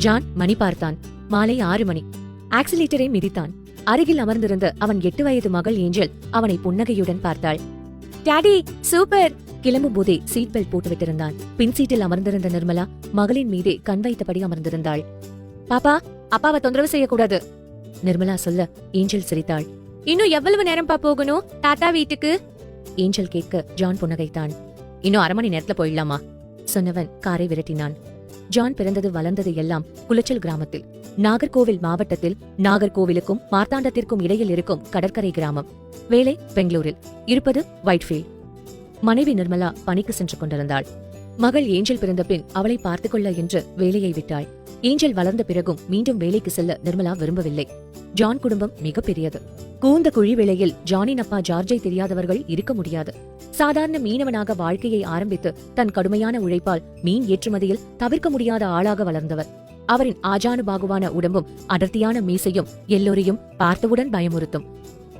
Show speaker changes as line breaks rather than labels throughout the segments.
John மணி பார்த்தான். மாலை 6 மணி. ஆக்சிலேட்டரை மிதித்தான். அருகில் அமர்ந்திருந்த அவன் 8 வயது மகள் ஏஞ்சல் அவனை புன்னகையுடன் பார்த்தாள். Daddy super. கிளம்பும் போதே சீட் பெல்ட் போட்டு விட்டிருந்தான். பின் சீட்டில் அமர்ந்திருந்த நிர்மலா மகளின் மீதே கண் வைத்தபடி அமர்ந்திருந்தாள். பாப்பா, அப்பாவை தொந்தரவு செய்யக்கூடாது நிர்மலா சொல்ல ஏஞ்சல் சிரித்தாள். இன்னும் எவ்வளவு நேரம்பா போகணும் தாத்தா வீட்டுக்கு? ஏஞ்சல் கேட்க ஜான் புன்னகைத்தான். இன்னும் 1/2 மணி நேரத்துல போயிடலாமா சொன்னவன் காரை விரட்டினான். ஜான் பிறந்தது வளர்ந்தது எல்லாம் குளச்சல் கிராமத்தில். நாகர்கோவில் மாவட்டத்தில் நாகர்கோவிலுக்கும் மார்த்தாண்டத்திற்கும் இடையில் இருக்கும் கடற்கரை கிராமம். வேலை பெங்களூரில். இருப்பது ஒயிட்ஃபீல்ட். மனைவி நிர்மலா பணிக்கு சென்று கொண்டிருந்தாள். மகள் ஏஞ்சல் பிறந்த பின் அவளை பார்த்துக்கொள்ள என்று வேலையை விட்டாள். ஏஞ்சல் வளர்ந்த பிறகும் மீண்டும் வேலைக்கு செல்ல நிர்மலா விரும்பவில்லை. ஜான் குடும்பம் மிக பெரியது. கூந்த குழி வேளையில் ஜானின் அப்பா ஜார்ஜை தெரியாதவர்கள் இருக்க முடியாது. சாதாரண மீனவனாக வாழ்க்கையை ஆரம்பித்து தன் கடுமையான உழைப்பால் மீன் ஏற்றுமதியில் தவிர்க்க முடியாத ஆளாக வளர்ந்தவர். அவரின் ஆஜானுபாகுவான உடம்பும் அடர்த்தியான மீசையும் எல்லோரையும் பார்த்தவுடன் பயமுறுத்தும்.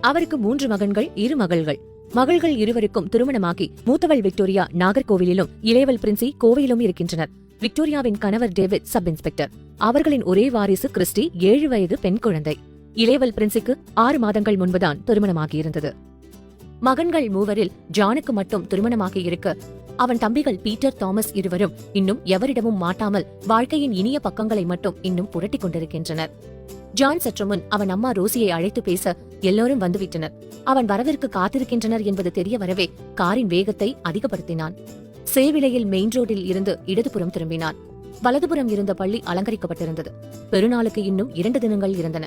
அவருக்கு 3 மகன்கள் 2 மகள்கள். மகள்கள் இருவருக்கும் திருமணமாகி மூத்தவள் விக்டோரியா நாகர்கோவிலிலும் இளையவள் பிரின்சி கோவையிலும் இருக்கின்றனர். விக்டோரியாவின் கணவர் டேவிட் சப் இன்ஸ்பெக்டர். அவர்களின் ஒரே வாரிசு கிறிஸ்டி 7 வயது பெண் குழந்தை. இளையவள் பிரின்சிக்கு 6 மாதங்கள் முன்புதான் திருமணமாகியிருந்தது. மகன்கள் 3 ஜானுக்கு மட்டும் திருமணமாகி இருக்க அவன் தம்பிகள் பீட்டர் தாமஸ் இருவரும் இன்னும் எவரிடமும் மாட்டாமல் வாழ்க்கையின் இனிய பக்கங்களை மட்டும் இன்னும் புரட்டிக் கொண்டிருக்கின்றனர். ஜான் சற்று முன் அவன் அம்மா ரோசியை அழைத்து பேச எல்லோரும் வந்துவிட்டனர். அவன் வரவிற்கு காத்திருக்கின்றனர் என்பது தெரிய வரவே காரின் வேகத்தை அதிகப்படுத்தினான். சேவிலையில் மெயின் ரோடில் இருந்து இடதுபுறம் திரும்பினான். வலதுபுறம் இருந்த பள்ளி அலங்கரிக்கப்பட்டிருந்தது. பெருநாளுக்கு இன்னும் 2 தினங்கள் இருந்தன.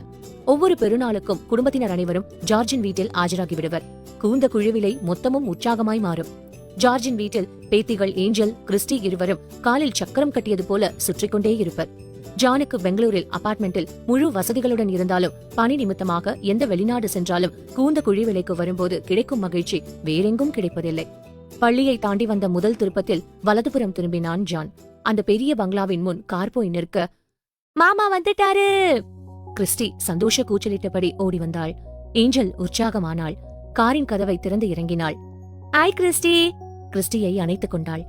ஒவ்வொரு பெருநாளுக்கும் குடும்பத்தினர் அனைவரும் ஜார்ஜின் வீட்டில் ஆஜராகி விடுவர். கூந்த குழுவிலை மொத்தமும் உற்சாகமாய் மாறும். ஜார்ஜின் வீட்டில் பேத்திகள் ஏஞ்சல் கிறிஸ்டி இருவரும் காலில் சக்கரம் கட்டியது போல சுற்றிக்கொண்டே இருப்பர். ஜானுக்கு பெங்களூரில் அபார்ட்மெண்டில் முழு வசதிகளுடன் இருந்தாலும் பணி நிமித்தமாக எந்த வெளிநாடு சென்றாலும் கூந்த குழிவிலைக்கு வரும்போது கிடைக்கும் மகிழ்ச்சி வேறெங்கும் கிடைப்பதில்லை. பள்ளியை தாண்டி வந்த முதல் திருப்பத்தில் வலதுபுறம் திரும்பினான் ஜான். அந்த பெரிய பங்களாவின் முன் கார் போய் நிற்க, மாமா வந்துட்டாரு! கிறிஸ்டி சந்தோஷ கூச்சலிட்டபடி ஓடி வந்தாள். ஏஞ்சல் உற்சாகமானாள். காரின் கதவை திறந்து இறங்கினாள். ஆய் கிறிஸ்டி! கிறிஸ்டியை அணைத்துக் கொண்டாள்.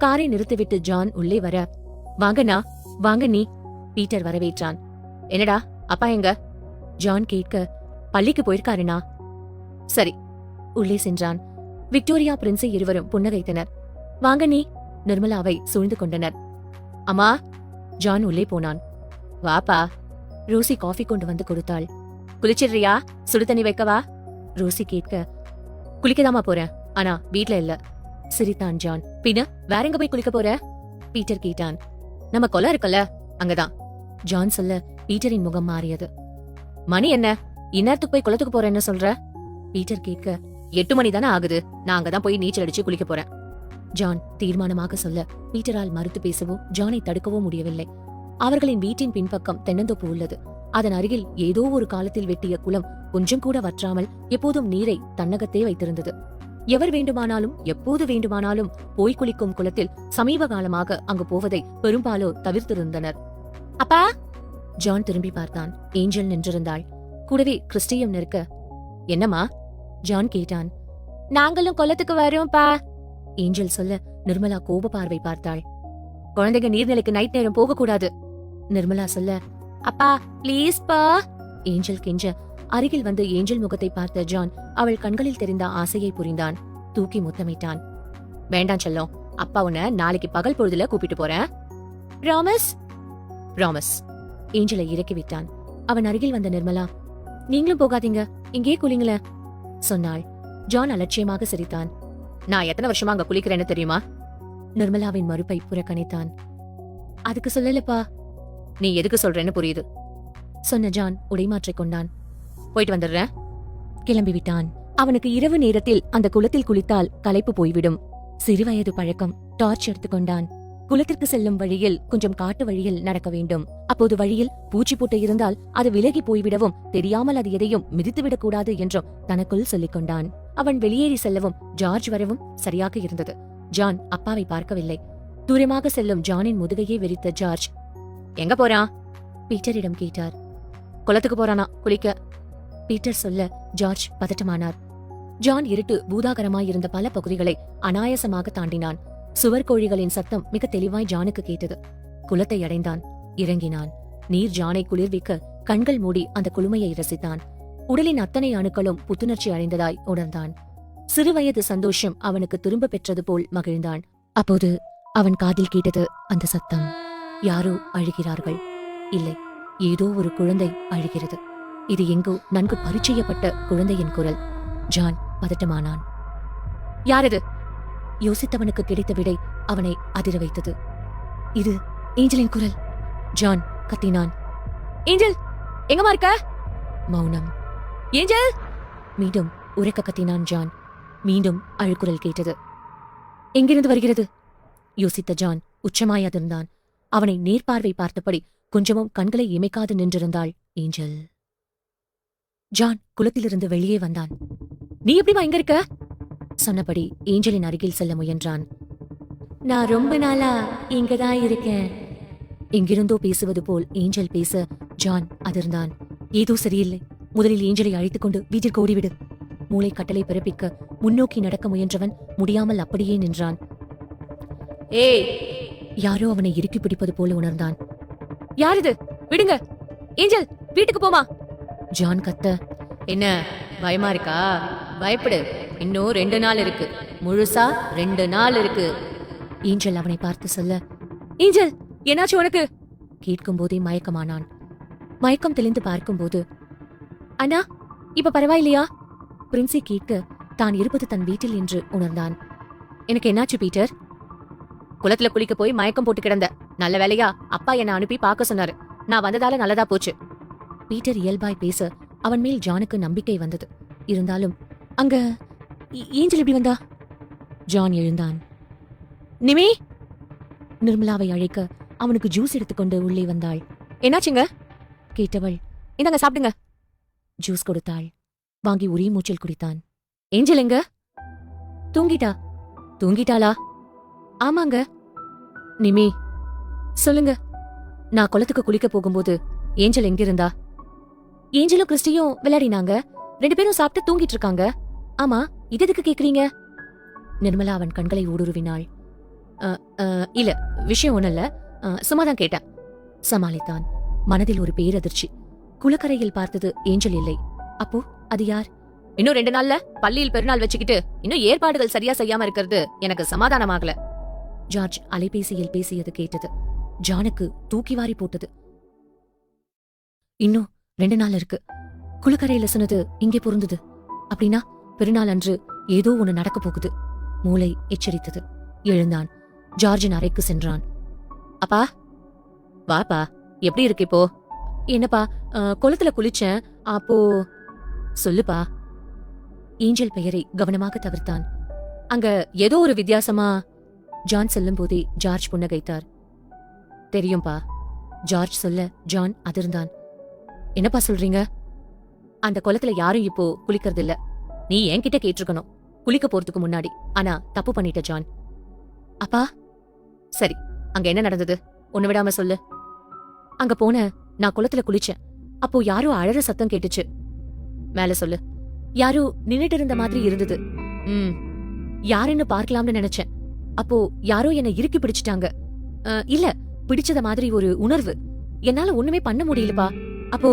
காரை நிறுத்திவிட்டு ஜான் உள்ளே வர, வாங்கண்ணா, வாங்க நீ. பீட்டர் வரவேற்றான். என்னடா அப்பா எங்க? ஜான் கேட்க, பள்ளிக்கு போயிருக்காருனா. சரி. உள்ளே சென்றான். விக்டோரியா பிரின்சி இருவரும் புன்னகைத்தனர். வாங்க நீ. நிர்மலாவை சூழ்ந்து கொண்டனர். அம்மா. ஜான் உள்ளே போனான். வாப்பா. ரோசி காஃபி கொண்டு வந்து கொடுத்தாள். குளிச்சிடுறியா? சுடு தண்ணி வைக்கவா? ரோசி கேட்க, குளிக்கதாமா போறேன், ஆனா வீட்ல இல்ல. சிரித்தான் ஜான். பின்ன வேற எங்க போய் குளிக்க போற? பீட்டர் கேட்டான். நம்ம கொலை இருக்குல்ல, அங்கதான். ஜான் சொல்ல பீட்டரின் முகம் மாறியது. மணி என்ன? இந்நேரத்துக்கு போய் குளத்துக்கு போறேன்னு சொல்ற? பீட்டர் கேட்க, 8 மணி தானே ஆகுது, நான் அங்கதான் போய் நீச்சல் அடிச்சு குளிக்க போறேன். ஜான் தீர்மானமாக சொல்ல பீட்டரால் மறுத்து பேசவோ ஜானை தடுக்கவோ முடியவில்லை. அவர்களின் வீட்டின் பின்பக்கம் தென்னந்தோப்பு உள்ளது. அதன் அருகில் ஏதோ ஒரு காலத்தில் வெட்டிய குளம் கொஞ்சம் கூட வற்றாமல் எப்போதும் நீரை தன்னகத்தே வைத்திருந்தது. எவர் வேண்டுமானாலும் எப்போது வேண்டுமானாலும் போய் குளிக்கும் குளத்தில் சமீப காலமாக அங்கு போவதை பெரும்பாலோர் தவிர்த்திருந்தனர். அப்பா! ஜான் திரும்பி பார்த்தான். ஏஞ்சல் நின்றிருந்தாள். கூடவே கிறிஸ்டியும் நிற்க, என்னம்மா? ஜான் கேட்டான். நாங்களும் குளத்துக்கு வரோம்பா. ஏஞ்சல் சொல்ல நிர்மலா கோப பார்வை பார்த்தாள். குழந்தைங்க நீர்நிலைக்கு நைட் நேரம் போக கூடாது. நிர்மலா சொல்ல, அப்பா பிளீஸ் பா. ஏஞ்சல் கெஞ்ச அருகில் வந்து ஏஞ்சல் முகத்தை பார்த்த ஜான் அவள் கண்களில் தெரிந்த ஆசையை புரிந்தான். தூக்கி முத்தமிட்டான். வேண்டாம் செல்லம், அப்பா உன்னை நாளைக்கு பகல் பொழுதுல கூப்பிட்டு போறேன். ப்ராமிஸ்? ப்ராமிஸ். ஏஞ்சலை இறக்கி விட்டான். அவன் அருகில் வந்த நிர்மலா, நீங்களும் போகாதீங்க, இங்கே குளிங்கள சொன்னாள். ஜான் அலட்சியமாக சிரித்தான். நான் எத்தனை வருஷமா அங்க குளிக்கிறேன்னு தெரியுமா? நிர்மலாவின் மறுப்பை புறக்கணித்தான். அதுக்கு சொல்லலப்பா. நீ எதுக்கு சொல்றேன்னு புரியுது சொன்ன ஜான் உடைமாற்றிக் கொண்டான். போயிட்டு வந்துடுறேன். கிளம்பிவிட்டான். அவனுக்கு இரவு நேரத்தில் அந்த குளத்தில் குளித்தால் களைப்பு போய்விடும். சிறுவயது பழக்கம். டார்ச் எடுத்துக்கொண்டான். குளத்திற்கு செல்லும் வழியில் கொஞ்சம் காட்டு வழியில் நடக்க வேண்டும். அப்போது வழியில் பூச்சி போட்டு இருந்தால் அது விலகி போய்விடவும் தெரியாமல் அது எதையும் மிதித்துவிடக் கூடாது என்றும் தனக்குள் சொல்லிக் கொண்டான். அவன் வெளியேறி செல்லவும் ஜார்ஜ் வரவும் சரியாக இருந்தது. ஜான் அப்பாவை பார்க்கவில்லை. தூரமாக செல்லும் ஜானின் முதுகையே வெறித்த ஜார்ஜ், எங்க போறான்? பீட்டரிடம் கேட்டார். குளத்துக்கு போறானா குளிக்க. பீட்டர் சொல்ல ஜார்ஜ் பதட்டமானார். ஜான் இருட்டு பூதாகரமாயிருந்த பல பகுதிகளை அனாயசமாக தாண்டினான். சுவர் கோழிகளின் சத்தம் மிக தெளிவாய் ஜானுக்கு கேட்டது. குளத்தை அடைந்தான். இறங்கினான். நீர் ஜானை குளிர்விக்க கண்கள் மூடி அந்த குளுமையை ரசித்தான். உடலின் அத்தனை அணுக்களும் புத்துணர்ச்சி அடைந்ததாய் உணர்ந்தான். சிறுவயது சந்தோஷம் அவனுக்கு திரும்ப பெற்றது போல் மகிழ்ந்தான். அப்போது அவன் காதில் கேட்டது அந்த சத்தம். யாரோ அழுகிறார்கள். இல்லை, ஏதோ ஒரு குழந்தை அழுகிறது. இது எங்கோ நன்கு பரிச்சயப்பட்ட குழந்தையின் குரல். ஜான் பதட்டமானான். யாரது? யோசித்தவனுக்கு கிடைத்த விடை அவனை அதிர வைத்தது. இது ஏஞ்சலின் குரல். ஜான் கத்தினான். ஏஞ்சல், எங்கம்மா இருக்க? மௌனம். ஏஞ்சல்! மீண்டும் உரக்க கத்தினான் ஜான். மீண்டும் அழுக்குரல் கேட்டது. எங்கிருந்து வருகிறது? யோசித்த ஜான் உச்சமாய் அதிர்ந்தான். அவனை நேர்பார்வை பார்த்தபடி கொஞ்சமும் கண்களை இமைக்காது நின்றிருந்தாள் ஏஞ்சல். ஜான் குளத்திலிருந்து வெளியே வந்தான். நீ எப்படிமா இங்க இருக்க? சொன்னபடி ஏஞ்சலின் அருகில் செல்ல முயன்றான். நான் ரொம்ப நாளா இங்கதான் இருக்கேன். எங்கிருந்தோ பேசுவது போல் ஏஞ்சல் பேச ஜான் அதிர்ந்தான். ஏதோ சரியில்லை. முதலில் ஏஞ்சலை அழைத்துக் கொண்டு வீட்டிற்கு ஓடிவிடு. மூளை கட்டளை பிறப்பிக்க முன்னோக்கி நடக்க முயன்றவன் முடியாமல் அப்படியே நின்றான். ஏய்! யாரோ அவனை இறுக்கி பிடிப்பது போல உணர்ந்தான். யாரிது? விடுங்க! ஏஞ்சல், வீட்டுக்கு போமா! ஜான் கத்த. என்ன பயமா இருக்கா? பயப்படு, இன்னும் 2 நாள் இருக்கு. முழுசா 2 நாள் இருக்கு. ஏஞ்சல் அவனை பார்த்து சொல்ல, ஏஞ்சல் என்னாச்சு உனக்கு? கேட்கும் போதே மயக்கமானான். மயக்கம் தெளிந்து பார்க்கும்போது, அண்ணா இப்ப பரவாயில்லையா? பிரின்சி கேட்க தான் இருப்பது தன் வீட்டில் என்று உணர்ந்தான். எனக்கு என்னாச்சு பீட்டர்? குளத்துல குளிக்க போய் மயக்கம் போட்டு கிடந்த. நல்ல வேலையா அப்பா என்ன அனுப்பி பார்க்க சொன்னாரு. நான் வந்ததால நல்லதா போச்சு. பீட்டர் இயல்பாய் பேச அவன் மேல் ஜானுக்கு நம்பிக்கை வந்தது. இருந்தாலும் அங்க ஏஞ்சல் எப்படி வந்தா? ஜான் எழுந்தான். நிமி! நிர்மலாவை அழைக்க அவனுக்கு ஜூஸ் எடுத்துக்கொண்டு உள்ளே வந்தாள். என்னாச்சுங்க? கேட்டவள், இந்தாங்க சாப்பிடுங்க. ஜூஸ் கொடுத்தாள். வாங்கி உரி மூச்சில் குடித்தான். ஏஞ்சல் எங்க? தூங்கிட்டா. தூங்கிட்டாளா? ஆமாங்க. நிமி சொல்லுங்க. நான் குளத்துக்கு குளிக்க போகும்போது ஏஞ்சல் எங்க இருந்தா? ஏஞ்சலும் கிறிஸ்டியும் விளையாடினாங்க. 2 பேரும் சாப்பிட்டு தூங்கிட்டு இருக்காங்க. ஆமா, இது எதுக்கு கேக்குறீங்க? நிர்மலா அவன் கண்களை ஊடுருவினாள். இல்ல, விஷயம் ஒண்ணு இல்ல, சும்மாதான் கேட்டேன் சமாளித்தான். மனதில் ஒரு பேரதிர்ச்சி. குளக்கரையில் பார்த்தது ஏஞ்சல் இல்லை. அப்போ அது யார்? இன்னும் 2 நாள்ல பள்ளியில் பெருநாள் வச்சுக்கிட்டு இன்னும் ஏற்பாடுகள் சரியா செய்யாம இருக்கிறது எனக்கு சமாதானமாகல. ஜார்ஜ் அலைபேசியில் பேசியது கேட்டது. ஜானுக்கு தூக்கி வாரி போட்டது. இன்னும் 2 நாள் இருக்கு. குளக்கரையில சொன்னது இங்கே பொருந்தது. அப்படின்னா பெருநாள் அன்று ஏதோ ஒண்ணு நடக்க போகுது. மூளை எச்சரித்தது. எழுந்தான். ஜார்ஜின் அறைக்கு சென்றான். அப்பா வாப்பா, எப்படி இருக்கு இப்போ? என்னப்பா, குளத்துல குளிச்சேன். அப்போ சொல்லுப்பா. ஏஞ்சல் பெயரை கவனமாக தவிர்த்தான். அங்க ஏதோ ஒரு வித்தியாசமா? ஜான் சொல்லும் போதே ஜார்ஜ் புன்னகைத்தார். தெரியும்பா. ஜார்ஜ் சொல்ல ஜான் அதிர்ந்தான். என்னப்பா சொல்றீங்க? அந்த குளத்துல யாரும் இப்போ குளிக்கிறது இல்ல. நீ என்கிட்ட கேட்டிருக்கணும் குளிக்க போறதுக்கு முன்னாடி. ஆனா தப்பு பண்ணிட்ட ஜான். அப்பா சரி, அங்க என்ன நடந்தது? ஒண்ணு விடாம சொல்லு. அங்க போன நான் குளத்துல குளிச்சேன். அப்போ யாரோ அழற சத்தம் கேட்டுச்சு. மேல சொல்லு. யாரோ நின்னுட்டு இருந்த மாதிரி இருந்தது. யாருன்னு பார்க்கலாம்னு நினைச்சேன். அப்போ யாரோ என்ன இறுக்கி பிடிச்சிட்டாங்க. இல்ல, பிடிச்சத மாதிரி ஒரு உணர்வு. என்னால ஒண்ணுமே பண்ண முடியலப்பா. அப்போ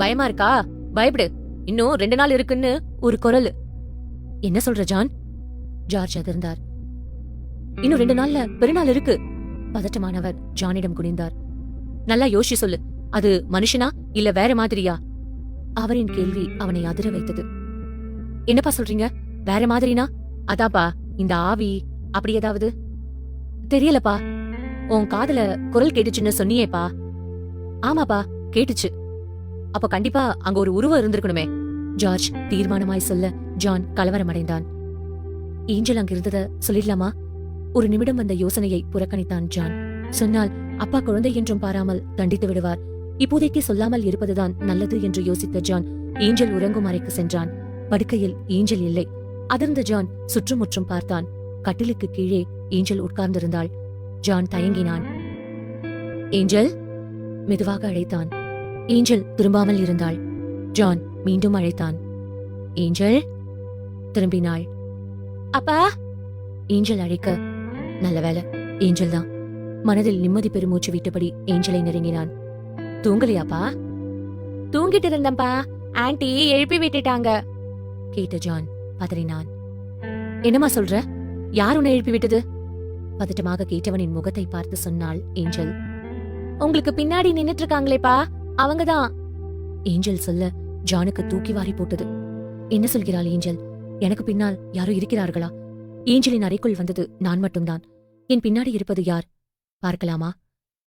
பயமா இருக்கா? பயப்படு, இன்னும் 2 நாள் இருக்குன்னு ஒரு குரல். என்ன சொல்ற ஜான்? ஜார்ஜ் அதிர்ந்தார். இன்னும் 2 நாள்ல பெருநாள் இருக்கு. பதட்டமானவர் ஜானிடம் குனிந்தார். நல்லா யோசிச்சு சொல்லு. அது மனுஷனா இல்ல வேற மாதிரியா? அவரின் கேள்வி அவனை அதிர வைத்தது. என்னப்பா சொல்றீங்க? வேற மாதிரினா? அதாப்பா, இந்த ஆவி அப்படி ஏதாவது? தெரியலப்பா. உன் காதுல குரல் கேட்டுச்சுன்னு சொன்னியேப்பா. ஆமாப்பா, கேட்டுச்சு. அப்ப கண்டிப்பா அங்க ஒரு உருவம் இருந்திருக்கணுமே. ஜார்ஜ் தீர்மானமாய் சொல்ல ஜான் கலவரமடைந்தான். ஏஞ்சல் அங்க இருந்தத சொல்லிடலாமா? ஒரு நிமிடம் வந்த யோசனையை புறக்கணித்தான் ஜான். சொன்னால் அப்பா குழந்தை என்றும் பாராமல் தண்டித்து விடுவார். இப்போதைக்கு சொல்லாமல் இருப்பதுதான் நல்லது என்று யோசித்த ஜான் ஏஞ்சல் உறங்கும் அறைக்கு சென்றான். படுக்கையில் ஏஞ்சல் இல்லை. அதிர்ந்த ஜான் சுற்றுமுற்றும் பார்த்தான். கட்டிலுக்கு கீழே ஏஞ்சல் உட்கார்ந்திருந்தாள். ஜான் தயங்கினான். ஏஞ்சல் மெதுவாக அழைத்தான். ஏஞ்சல் திரும்பாமல் இருந்தாள். ஜான் மீண்டும் அழைத்தான். ஏஞ்சல் திரும்பினாள். அப்பா! ஏஞ்சல் அழைக்க நல்ல வேலை, ஏஞ்சல் தான். மனதில் நிம்மதி பெருமூச்சு விட்டபடி ஏஞ்சலை நெருங்கினான். தூங்கலையாப்பா? தூங்கிட்டு இருந்தப்பா, ஆன்ட்டி எழுப்பி விட்டுட்டாங்க கேட்ட ஜான் பதறினான். என்னமா சொல்ற? யார் உன்னை எழுப்பி விட்டது? பதட்டமாக கேட்டவனின் முகத்தை பார்த்து சொன்னாள் ஏஞ்சல். உங்களுக்கு பின்னாடி நின்னுட்டு இருக்காங்களேப்பா, அவங்கதான் ஏஞ்சல் சொல்ல ஜானுக்கு தூக்கி வாரி போட்டது. என்ன சொல்கிறாள் ஏஞ்சல்? எனக்கு பின்னால் யாரோ இருக்கிறார்களா? ஏஞ்சலின் அறைக்குள் வந்தது நான் மட்டும்தான். என் பின்னாடி இருப்பது யார்? பார்க்கலாமா?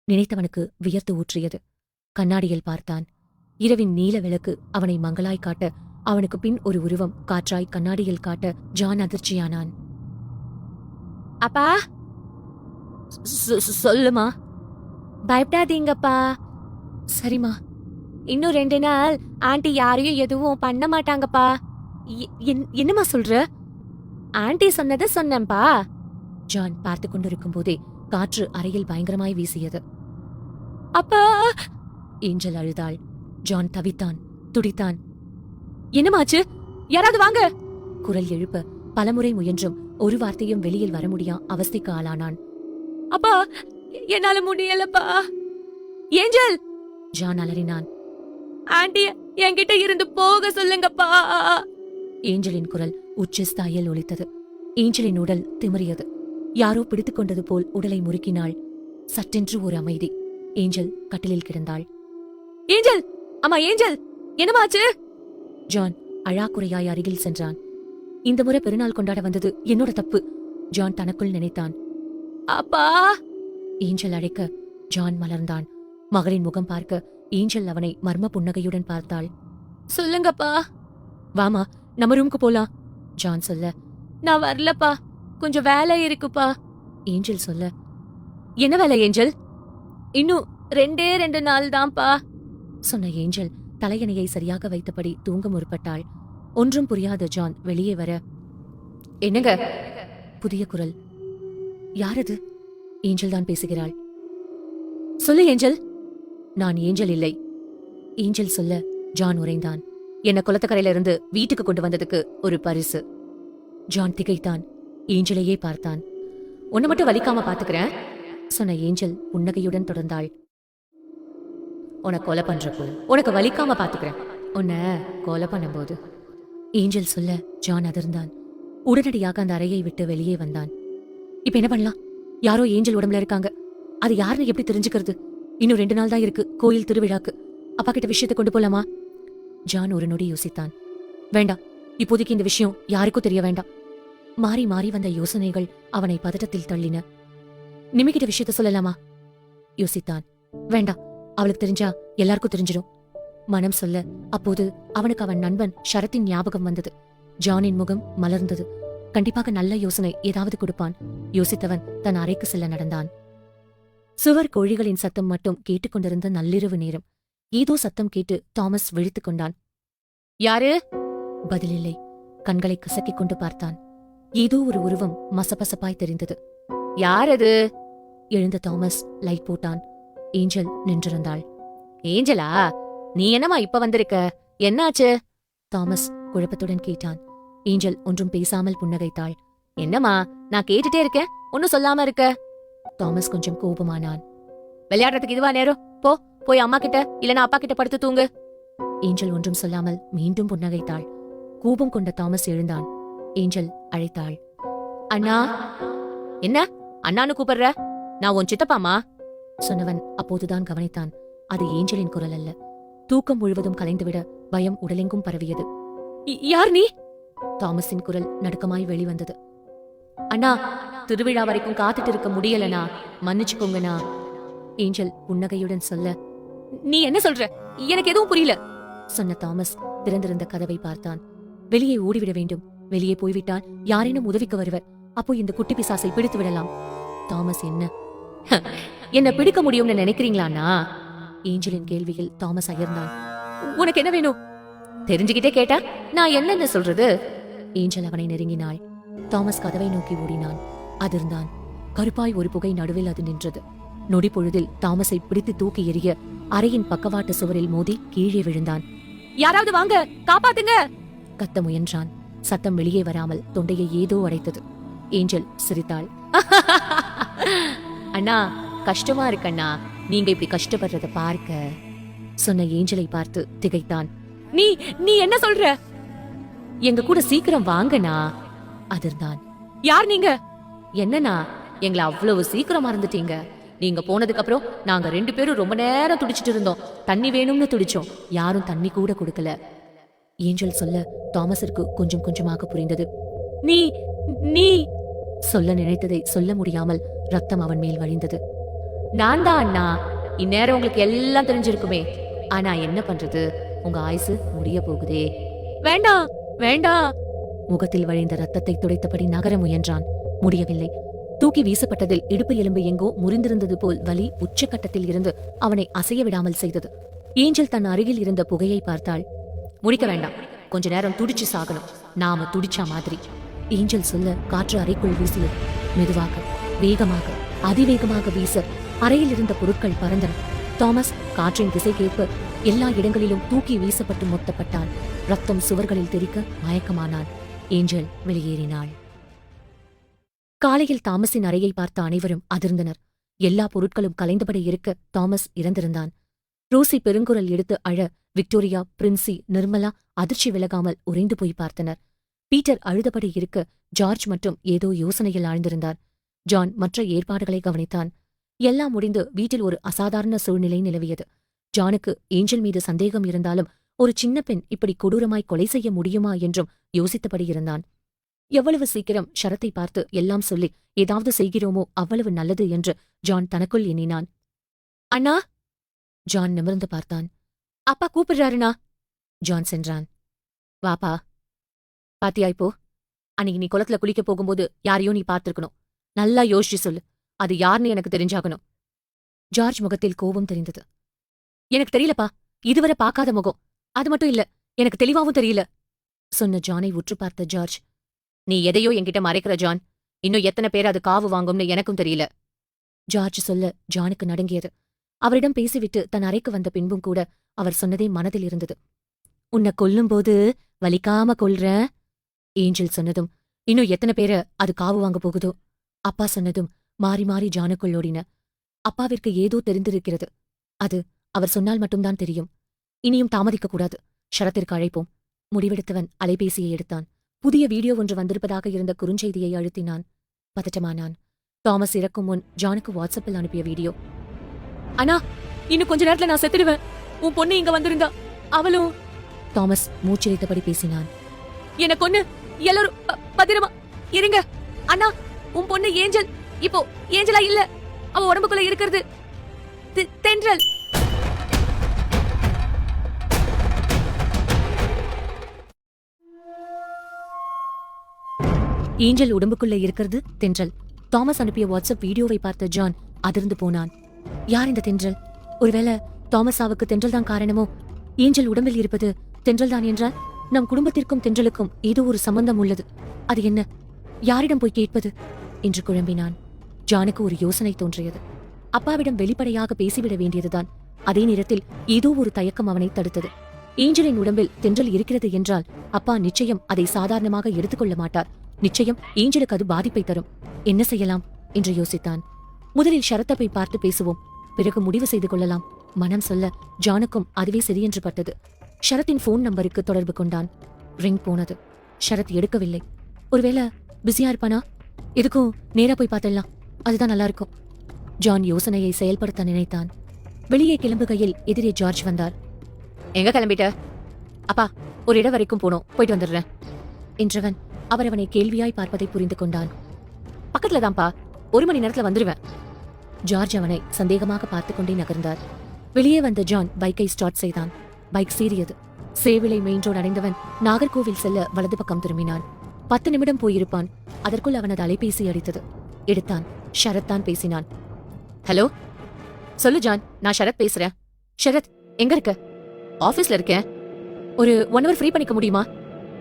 நினைத்தவனுக்கு வியர்த்து ஊற்றியது. கண்ணாடியில் பார்த்தான். இரவின் நீல விளக்கு அவனை மங்களாய் காட்ட, அவனுக்கு பின் ஒரு உருவம் காற்றாய் கண்ணாடியில் காட்ட ஜான் அதிர்ச்சியானான். அப்பா, சொல்லுமா. பயப்படாதீங்கப்பா. சரிம்மா. இன்னும் 2 நாள் ஆன்ட்டி யாரையும் எதுவும் பண்ண மாட்டாங்கப்பா. என்னமா சொல்ற? ஆன்ட்டி சொன்னதை சொன்னேன்பா. ஜான் பார்த்து கொண்டிருக்கும் போதே காற்று அறையில் பயங்கரமாய் வீசியது. அப்பா! ஏஞ்சல் அழுதாள். ஜான் தவித்தான், துடித்தான். என்னமாச்சு? யாராவது வாங்க! குரல் எழுப்ப பலமுறை முயன்றும் ஒரு வார்த்தையும் வெளியில் வர முடியா அவஸ்தைக்கு ஆளானான். அப்பா, என்னால முடியலப்பா. ஏஞ்சல்! ஜான் அலறினான். ஆன்ட்டி என்கிட்ட இருந்து போக சொல்லுங்கப்பா. ஏஞ்சலின் குரல் உச்சஸ்தாயில் ஒலித்தது. ஏஞ்சலின் உடல் திமிரியது. யாரோ பிடித்துக் கொண்டது போல் உடலை முறுக்கினாள். சட்டென்று ஒரு அமைதி. ஏஞ்சல் கட்டிலில் கிடந்தாள். ஏஞ்சல்! அம்மா ஏஞ்சல்! என்னமாச்சு? ஜான் அழாக்குறையாய் அருகில் சென்றான். இந்த முறை பெருநாள் கொண்டாட வந்தது என்னோட தப்பு, ஜான் தனக்குள் நினைத்தான். அப்பா! ஏஞ்சல் அழைக்க ஜான் மலர்ந்தான். மகளின் முகம் பார்க்க ஏஞ்சல் அவனை மர்ம புன்னகையுடன் பார்த்தாள். சொல்லுங்கப்பா. வாமா, நம்ம ரூமுக்கு போலாம். ஜான் சொல்ல. நான் வரலப்பா, கொஞ்சம் வேலை இருக்குப்பா. ஏஞ்சல் சொல்ல. என்ன வேலை ஏஞ்சல்? இன்னும் 2 நாள் தான்ப்பா சொன்ன ஏஞ்சல் தலையணையை சரியாக வைத்தபடி தூங்க முற்பட்டாள். ஒன்றும் புரியாத ஜான் வெளியே வர. என்னங்க? புதிய குரல். யாரது? ஏஞ்சல் தான் பேசுகிறாள். சொல்லு ஏஞ்சல். நான் ஏஞ்சல் இல்லை. ஏஞ்சல் சொல்ல ஜான் உறைந்தான். என்ன குளத்தக்கரையில இருந்து வீட்டுக்கு கொண்டு வந்ததுக்கு ஒரு பரிசு. ஜான் திகைத்தான். ஏஞ்சலையே பார்த்தான். உன்னை மட்டும் வலிக்காம பாத்துக்கிறேன் சொன்ன ஏஞ்சல் புன்னகையுடன் தொடர்ந்தாள். உன்னை கொலை பண்றப்போ உனக்கு வலிக்காம பாத்துக்கிறேன், உன்னை கொலை பண்ணும்போது. ஏஞ்சல் சொல்ல ஜான் அதிர்ந்தான். உடனடியாக அந்த அறையை விட்டு வெளியே வந்தான். இப்ப என்ன பண்ணலாம்? யாரோ ஏஞ்சல் உடம்புல இருக்காங்க. அது யாருன்னு எப்படி தெரிஞ்சுக்கிறது? இன்னும் 2 நாள் தான் இருக்கு கோயில் திருவிழாக்கு. அப்பா கிட்ட விஷயத்தை கொண்டு போலாமா? ஜான் ஒரு நொடி யோசித்தான். வேண்டாம், இப்போதைக்கு இந்த விஷயம் யாருக்கும் தெரிய வேண்டாம். மாறி மாறி வந்த யோசனைகள் அவனை பதட்டத்தில் தள்ளின. நிமிக்கிட்ட விஷயத்த சொல்லலாமா யோசித்தான். வேண்டாம், அவளுக்கு தெரிஞ்சா எல்லாருக்கும் தெரிஞ்சிடும். மனம் சொல்ல அப்போது அவனுக்கு அவன் நண்பன் ஷரத்தின் ஞாபகம் வந்தது. ஜானின் முகம் மலர்ந்தது. கண்டிப்பாக நல்ல யோசனை ஏதாவது கொடுப்பான். யோசித்தவன் தன் அறைக்கு செல்ல நடந்தான். சுவர் கோழிகளின் சத்தம் மட்டும் கேட்டுக்கொண்டிருந்த நள்ளிரவு நேரம். ஏதோ சத்தம் கேட்டு தாமஸ் விழித்துக் கொண்டான். யாரு? பதிலில்லை. கண்களை கசக்கிக் கொண்டு பார்த்தான். ஏதோ ஒரு உருவம் மசபசப்பாய் தெரிந்தது. யாரது? எழுந்த தாமஸ் லைட் போட்டான். ஏஞ்சல் நின்றிருந்தாள். ஏஞ்சலா, நீ என்னமா இப்ப வந்திருக்க? என்னாச்சு? தாமஸ் குழப்பத்துடன் கேட்டான். ஏஞ்சல் ஒன்றும் பேசாமல் புன்னகைத்தாள். என்னம்மா, நான் கேட்டுட்டே இருக்கேன், ஒன்னும் சொல்லாம இருக்க. தாமஸ் கொஞ்சம் கோபமானான். விளையாடுறதுக்கு இதுவா நேரம்? போய் அம்மா கிட்ட இல்லனா அப்பா கிட்ட படுத்து தூங்கு. ஏஞ்சல் ஒன்றும் சொல்லாமல் மீண்டும் புன்னகைத்தாள். கோபம் கொண்ட தாமஸ் எழுந்தான். ஏஞ்சல் அழைத்தாள். அண்ணா. என்ன அண்ணான்னு கூப்பிடுற? நான் உன் சித்தப்பாமா சொன்னவன் அப்போதுதான் கவனித்தான். அது ஏஞ்சலின் குரல் அல்ல. தூக்கம் முழுவதும் கலைந்துவிட பயம் உடலெங்கும் பரவியது. யார் நீ? தாமஸின் குரல் நடுக்கமாய் வெளிவந்தது. அண்ணா, திருவிழா வரைக்கும் காத்துட்டு இருக்க முடியலனா, மன்னிச்சுக்கோங்கண்ணா. ஏஞ்சல் புன்னகையுடன் சொல்ல. நீ என்ன சொல்ற? எனக்கு எதுவும் புரியல சொன்ன தாமஸ் திறந்திருந்த கதவை பார்த்தான். வெளியே ஓடிவிட வேண்டும். வெளியே போய்விட்டால் யாரேனும் உதவிக்கு வருவர். அப்போ இந்த குட்டி பிசாசை பிடித்து விடலாம். தாமஸ் என்ன பிடிக்க முடியும்னு நினைக்கிறீங்களாண்ணா? ஏஞ்சலின் கேள்வியில் தாமஸ் அயர்ந்தான். உனக்கு என்ன வேணும்? தெரிஞ்சுக்கிட்டே கேட்டா நான் என்னன்னு சொல்றது? ஏஞ்சல் அவனை நெருங்கினாள். தாமஸ் கதவை நோக்கி ஓடினான். அதிர்ந்தான். கருப்பாய் ஒரு புகை நடுவில் அது நின்றது. நொடி பொழுதில் தாமஸை பிடித்து தூக்கி எறிய அறையின் பக்கவாட்டு சுவரில் மோதி கீழே விழுந்தான். யாராவது வாங்க, காப்பாத்துங்க கத்த முயன்றான். சத்தம் வெளியே வராமல் தொண்டையை ஏதோ அடைத்தது. ஏஞ்சல் சிரித்தாள். அண்ணா, கஷ்டமா இருக்கண்ணா, நீங்க இப்படி கஷ்டப்படுறத பார்க்க, சொன்ன ஏஞ்சலை பார்த்து திகைத்தான். நீ நீ என்ன சொல்ற? எங்க கூட சீக்கிரம் வாங்கண்ணா, அதிர்ந்தான். யார் நீங்க? என்னண்ணா, எங்களை அவ்வளவு சீக்கிரம் மறந்துட்டீங்க? நீங்க போனதுக்கு அப்புறம் நாங்க 2 பேரும் ரொம்ப நேரம் துடிச்சிட்டு இருந்தோம். தண்ணி வேணும்னு துடிச்சோம். யாரும் தண்ணி கூட கொடுக்கல. ஏஞ்சல் சொல்ல தாமஸிற்கு கொஞ்சம் கொஞ்சமாக புரிந்தது. நீ நீ சொல்ல நினைத்ததை சொல்ல முடியாமல் ரத்தம் அவன் மேல் வழிந்தது. நான் தான் அண்ணா. இந்நேரம் உங்களுக்கு எல்லாம் தெரிஞ்சிருக்குமே. ஆனா என்ன பண்றது, உங்க ஆயுசு முடிய போகுதே. வேண்டாம் வேண்டாம். முகத்தில் வழிந்த ரத்தத்தை துடைத்தபடி நகர முயன்றான். முடியவில்லை. தூக்கி வீசப்பட்டதில் இடுப்பு எலும்பு எங்கோ முறிந்திருந்தது போல் வலி உச்சக்கட்டத்தில் இருந்து அவனை அசைய விடாமல் செய்தது. ஏஞ்சல் தன் அருகில் இருந்த புகையை பார்த்தாள். முடிக்க வேண்டாம், கொஞ்ச நேரம் துடிச்சு சாகணும், நாம துடிச்சா மாதிரி. ஏஞ்சல் சொல்ல காற்று அறைக்குள் வீசியது. மெதுவாக, வேகமாக, அதிவேகமாக வீச அறையில் இருந்த பொருட்கள் பறந்தன. தாமஸ் காற்றின் திசைக்கேற்ப எல்லா இடங்களிலும் தூக்கி வீசப்பட்டு மொத்தப்பட்டான். ரத்தம் சுவர்களில் தெறிக்க மயக்கமானான். ஏஞ்சல் வெளியேறினாள். காலையில் தாமஸின் அறையை பார்த்த அனைவரும் அதிர்ந்தனர். எல்லா பொருட்களும் கலைந்தபடி இருக்க தாமஸ் இறந்திருந்தான். ரோசி பெருங்குரல் எடுத்து அழ விக்டோரியா, பிரின்சி, நிர்மலா அதிர்ச்சி விலகாமல் உறைந்து போய் பார்த்தனர். பீட்டர் அழுதபடி இருக்க ஜார்ஜ் மட்டும் ஏதோ யோசனையில் ஆழ்ந்திருந்தார். ஜான் மற்ற ஏற்பாடுகளை கவனித்தான். எல்லாம் முடிந்து வீட்டில் ஒரு அசாதாரண சூழ்நிலை நிலவியது. ஜானுக்கு ஏஞ்சல் மீது சந்தேகம் இருந்தாலும் ஒரு சின்ன பெண் இப்படி கொடூரமாய் கொலை செய்ய முடியுமா என்றும் யோசித்தபடி இருந்தான். எவ்வளவு சீக்கிரம் ஷரத்தை பார்த்து எல்லாம் சொல்லி ஏதாவது செய்கிறோமோ அவ்வளவு நல்லது என்று ஜான் தனக்குள் எண்ணினான். அண்ணா! ஜான் நிமிர்ந்து பார்த்தான். அப்பா கூப்பிடுறாருண்ணா. ஜான் சென்றான். வாப்பா. பாத்தியா இப்போ? அன்னைக்கு நீ குளத்துல குளிக்க போகும்போது யாரையோ நீ பார்த்திருக்கணும். நல்லா யோசிச்சு சொல்லு. அது யாருன்னு எனக்கு தெரிஞ்சாகணும். ஜார்ஜ் முகத்தில் கோபம் தெரிந்தது. எனக்கு தெரியலப்பா, இதுவரை பார்க்காத முகம். அது மட்டும் இல்ல, எனக்கு தெளிவாவும் தெரியல, சொன்ன ஜானை உற்று பார்த்த ஜார்ஜ். நீ எதையோ என்கிட்ட மறைக்கிற ஜான். இன்னும் எத்தனை பேர் அது காவு வாங்கும்னு எனக்கும் தெரியல. ஜார்ஜ் சொல்ல ஜானுக்கு நடுங்கியது. அவரிடம் பேசிவிட்டு தன் அறைக்கு வந்த பின்பும் கூட அவர் சொன்னதே மனதில் இருந்தது. உன்னை கொல்லும்போது வலிக்காம கொல்றேன். ஏஞ்சல் சொன்னதும் இன்னும் எத்தனை பேர அது காவு வாங்க போகுதோ. அப்பா சொன்னதும் மாறி மாறி ஜானுக்குள் ஓடின. அப்பாவிற்கு ஏதோ தெரிந்திருக்கிறது. அது அவர் சொன்னால் மட்டும்தான் தெரியும். இனியும் தாமதிக்கக்கூடாது. ஷரத்திற்கு அழைப்போம். முடிவெடுத்தவன் அலைபேசியை எடுத்தான். புதிய வீடியோ ஒன்று வந்திருப்பதாக இருந்த குறுஞ்செய்தியை அழுத்தினான். பதட்டமானான். தாமஸ் இறக்கும் முன் ஜானுக்கு வாட்ஸ்அப்பில் அனுப்பிய வீடியோ. அண்ணா, இன்னும் கொஞ்ச நேரத்துல நான் செத்துடுவேன். உன் பொண்ணு இங்க வந்திருந்தா. அவளும்... தாமஸ் மூச்சிரைத்தபடி பேசினான். எனக்கு ஒண்ணு, எல்லாரும் பத்திரமா இருங்க. அண்ணா, உன் பொண்ணு ஏஞ்சல் இப்போ ஏஞ்சலா இல்ல. அவ உடம்புக்குள்ள இருக்கிறது தென்றல். ஏஞ்சல் உடம்புக்குள்ள இருக்கிறது தென்றல். தாமஸ் அனுப்பிய வாட்ஸ்அப் வீடியோவை பார்த்த ஜான் அதிர்ந்து போனான். யார் இந்த தென்றல்? ஒருவேளை தாமஸாவுக்கு தென்றல் தான் காரணமோ? ஏஞ்சல் உடம்பில் இருப்பது தென்றல் தான் என்றால் நம் குடும்பத்திற்கும் தென்றலுக்கும் ஏதோ ஒரு சம்பந்தம் உள்ளது. அது என்ன? யாரிடம் போய் கேட்பது என்று குழம்பினான். ஜானுக்கு ஒரு யோசனை தோன்றியது. அப்பாவிடம் வெளிப்படையாக பேசிவிட வேண்டியதுதான். அதே நேரத்தில் ஏதோ ஒரு தயக்கம் அவனை தடுத்தது. ஏஞ்சலின் உடம்பில் தென்றல் இருக்கிறது என்றால் அப்பா நிச்சயம் அதை சாதாரணமாக எடுத்துக்கொள்ள மாட்டார். நிச்சயம் ஏஞ்சலுக்கு அது பாதிப்பை தரும். என்ன செய்யலாம் என்று யோசித்தான். முதலில் ஷரத்தை பார்த்து பேசுவோம், பிறகு முடிவு செய்து கொள்ளலாம். மனம் சொல்ல ஜானுக்கும் அதுவே சரியென்று பட்டது. ஷரத்தின் போன் நம்பருக்கு தொடர்பு கொண்டான். ரிங் போனது. ஷரத் எடுக்கவில்லை. ஒருவேளை பிஸியா இருப்பானா? எதுக்கும் நேரா போய் பார்த்தலாம், அதுதான் நல்லா இருக்கும். ஜான் யோசனையை செயல்படுத்த நினைத்தான். வெளியே கிளம்புகையில் எதிரே ஜார்ஜ் வந்தார். எங்க கிளம்பிட்ட? அப்பா, ஒரு இடம் வரைக்கும் போனோம், போயிட்டு வந்துடுறேன் என்றவன் அவர் அவனை கேள்வியாய் பார்ப்பதை புரிந்து கொண்டான். பக்கத்துல தான்ப்பா, 1 மணி நேரத்துல வந்துருவேன். ஜார்ஜ் அவனை சந்தேகமாக பார்த்து கொண்டே நகர்ந்தார். வெளியே வந்த ஜான் பைக்கை ஸ்டார்ட் செய்தான். பைக் சீறியது. சேவிலை மெயின் ரோடு அடைந்தவன் நாகர்கோவில் செல்ல வலது பக்கம் திரும்பினான். 10 நிமிடம் போயிருப்பான். அதற்குள் அவனது அலைபேசி அடித்தது. எடுத்தான். ஷரத் தான் பேசினான். ஹலோ, சொல்லு ஜான், நான் ஷரத் பேசுறேன். ஷரத், எங்க இருக்க? ஆபீஸ்ல இருக்கேன். ஒரு 1 hour ஃப்ரீ பண்ணிக்க முடியுமா?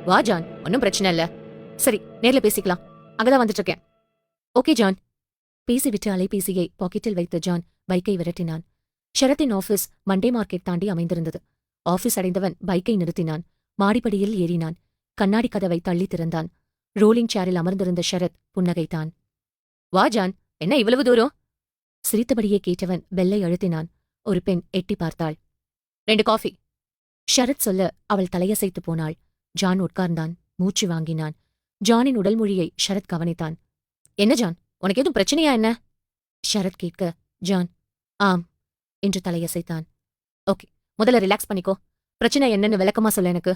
வா ஜான், ஒன்னும் பிரச்சனை இல்ல. சரி, நேர்ல பேசிக்கலாம். அங்கதான் வந்துட்டு இருக்கேன். Okay John. பேசிவிட்டு அலைபேசியை பாக்கெட்டில் வைத்த ஜான் பைக்கை விரட்டினான். ஷரத்தின் ஆபீஸ் மண்டே மார்க்கெட் தாண்டி அமைந்திருந்தது. ஆபீஸ் அடைந்தவன் பைக்கை நிறுத்தினான். மாடிப்படியில் ஏறினான். கண்ணாடி கதவை தள்ளி திறந்தான். ரோலிங் சேரில் அமர்ந்திருந்த ஷரத் புன்னகைத்தான். வா ஜான், என்ன இவ்வளவு தூரம்? சிரித்தபடியே கேட்டவன் பெல்லை அழுத்தினான். ஒரு பெண் எட்டி பார்த்தாள். 2 காஃபி. ஷரத் சொல்ல அவள் தலையசைத்து போனாள். ஜான் உட்கார்ந்தான். மூச்சு வாங்கினான். ஜானின் உடல் மொழியை ஷரத் கவனித்தான். என்ன ஜான், உனக்கு எதுவும் பிரச்சனையா என்ன? ஷரத் கேட்க, ஜான் ஆம் என்று தலையசைத்தான். ஓகே, முதல்ல ரிலாக்ஸ் பண்ணிக்கோ. பிரச்சனை என்னன்னு விளக்கமா சொல்ல எனக்கு.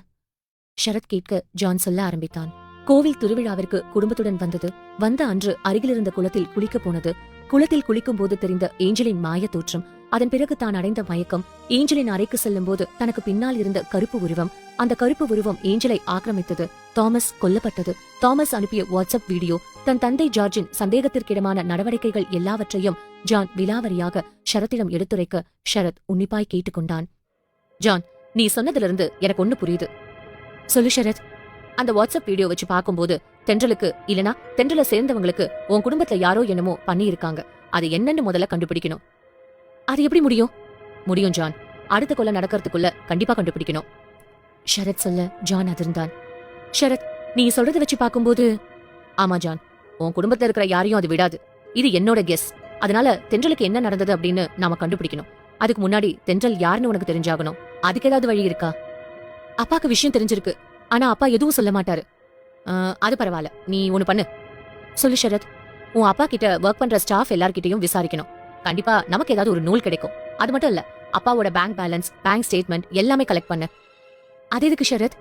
ஷரத் கேட்க ஜான் சொல்ல ஆரம்பித்தான். கோவில் திருவிழாவிற்கு குடும்பத்துடன் வந்தது. வந்த அன்று அருகிலிருந்த குளத்தில் குளிக்கப் போனது. குளத்தில் குளிக்கும் போது தெரிந்த ஏஞ்சலின் மாய தோற்றம், அதன் பிறகு தான் அடைந்த மயக்கம், ஏஞ்சலின் அறைக்கு செல்லும் போது தனக்கு பின்னால் இருந்த கருப்பு உருவம், அந்த கருப்பு உருவம் ஏஞ்சலை ஆக்கிரமித்தது, தாமஸ் கொல்லப்பட்டது, தாமஸ் அனுப்பிய வாட்ஸ்அப் வீடியோ, தன் தந்தை ஜார்ஜின் சந்தேகத்திற்கிடமான நடவடிக்கைகள் எல்லாவற்றையும் ஜான் விலாவரியாக ஷரத்திடம் எடுத்துரைக்க ஷரத் உன்னிப்பாய் கேட்டுக்கொண்டான். ஜான், நீ சொன்னதிலிருந்து எனக்கு ஒண்ணு புரியுது. சொல்லு ஷரத். அந்த வாட்ஸ்அப் வீடியோ வச்சு பார்க்கும்போது தென்றலுக்கு இல்லனா தென்றல சேர்ந்தவங்களுக்கு உன் குடும்பத்துல யாரோ என்னமோ பண்ணியிருக்காங்க. அது என்னன்னு முதல்ல கண்டுபிடிக்கணும். அது எப்படி முடியும்? முடியும் ஜான், அடுத்த கொலை நடக்கிறதுக்குள்ள கண்டிப்பா கண்டுபிடிக்கணும். ஷரத் சொல்ல ஜான் அதிர்ந்தான். ஷரத், நீ சொல்றத வச்சு பார்க்கும்போது ஆமா ஜான், உன் குடும்பத்துல இருக்கிற யாரையும் அது விடாது. இது என்னோட கெஸ். அதனால தென்றலுக்கு என்ன நடந்தது அப்படின்னு நாம கண்டுபிடிக்கணும். அதுக்கு முன்னாடி தென்றல் யாருன்னு உனக்கு தெரிஞ்சாகணும். அதுக்கு ஏதாவது வழி இருக்கா? அப்பாக்கு விஷயம் தெரிஞ்சிருக்கு, ஆனா அப்பா எதுவும் சொல்ல மாட்டாரு. அது பரவாயில்ல, நீ ஒண்ணு பண்ணு. சொல்லு ஷரத். உன் அப்பா கிட்ட ஒர்க் பண்ற ஸ்டாஃப் எல்லார்கிட்டையும் விசாரிக்கணும். கண்டிப்பா நமக்கு ஏதாவது ஒரு நூல் கிடைக்கும். அது மட்டும் இல்ல, அப்பாவோட பேங்க் பேலன்ஸ், பேங்க் ஸ்டேட்மெண்ட் எல்லாமே கலெக்ட் பண்ணு. அது எதுக்கு ஷரத்?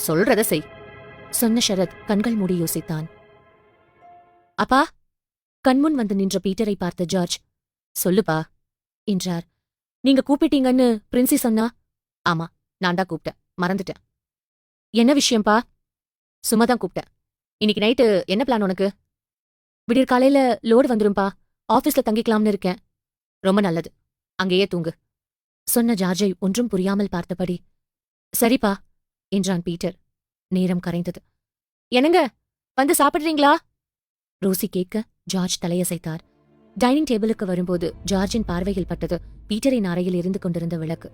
சொல்றத செய். சொன்ன ஷரத் கண்கள் மூடி யோசித்தான். அப்பா? கண்முன் வந்து நின்ற பீட்டரை பார்த்த ஜார்ஜ், சொல்லுப்பா என்றார். நீங்க கூப்பிட்டீங்கன்னு பிரின்சி சொன்னா? ஆமா, நான் தான் கூப்பிட்டேன், மறந்துட்டேன். என்ன விஷயம்பா? சும்மாதான் கூப்பிட்டேன். இன்னைக்கு நைட்டு என்ன பிளான் உனக்கு? விடியற் காலையில லோடு வந்துரும்பா, ஆபீஸ்ல தங்கிக்கலாம்னு இருக்கேன். ரொம்ப நல்லது, அங்கேயே தூங்கு. சொன்ன ஜார்ஜை ஒன்றும் புரியாமல் பார்த்தபடி சரிப்பா என்றான் பீட்டர். நேரம் கரைந்தது. என்னங்க, வந்து சாப்பிடுறீங்களா? ரோசி கேட்க ஜார்ஜ் தலையசைத்தார். டைனிங் டேபிளுக்கு வரும்போது ஜார்ஜின் பார்வையில் பட்டது பீட்டரின் அறையில் இருந்து கொண்டிருந்த விளக்கு.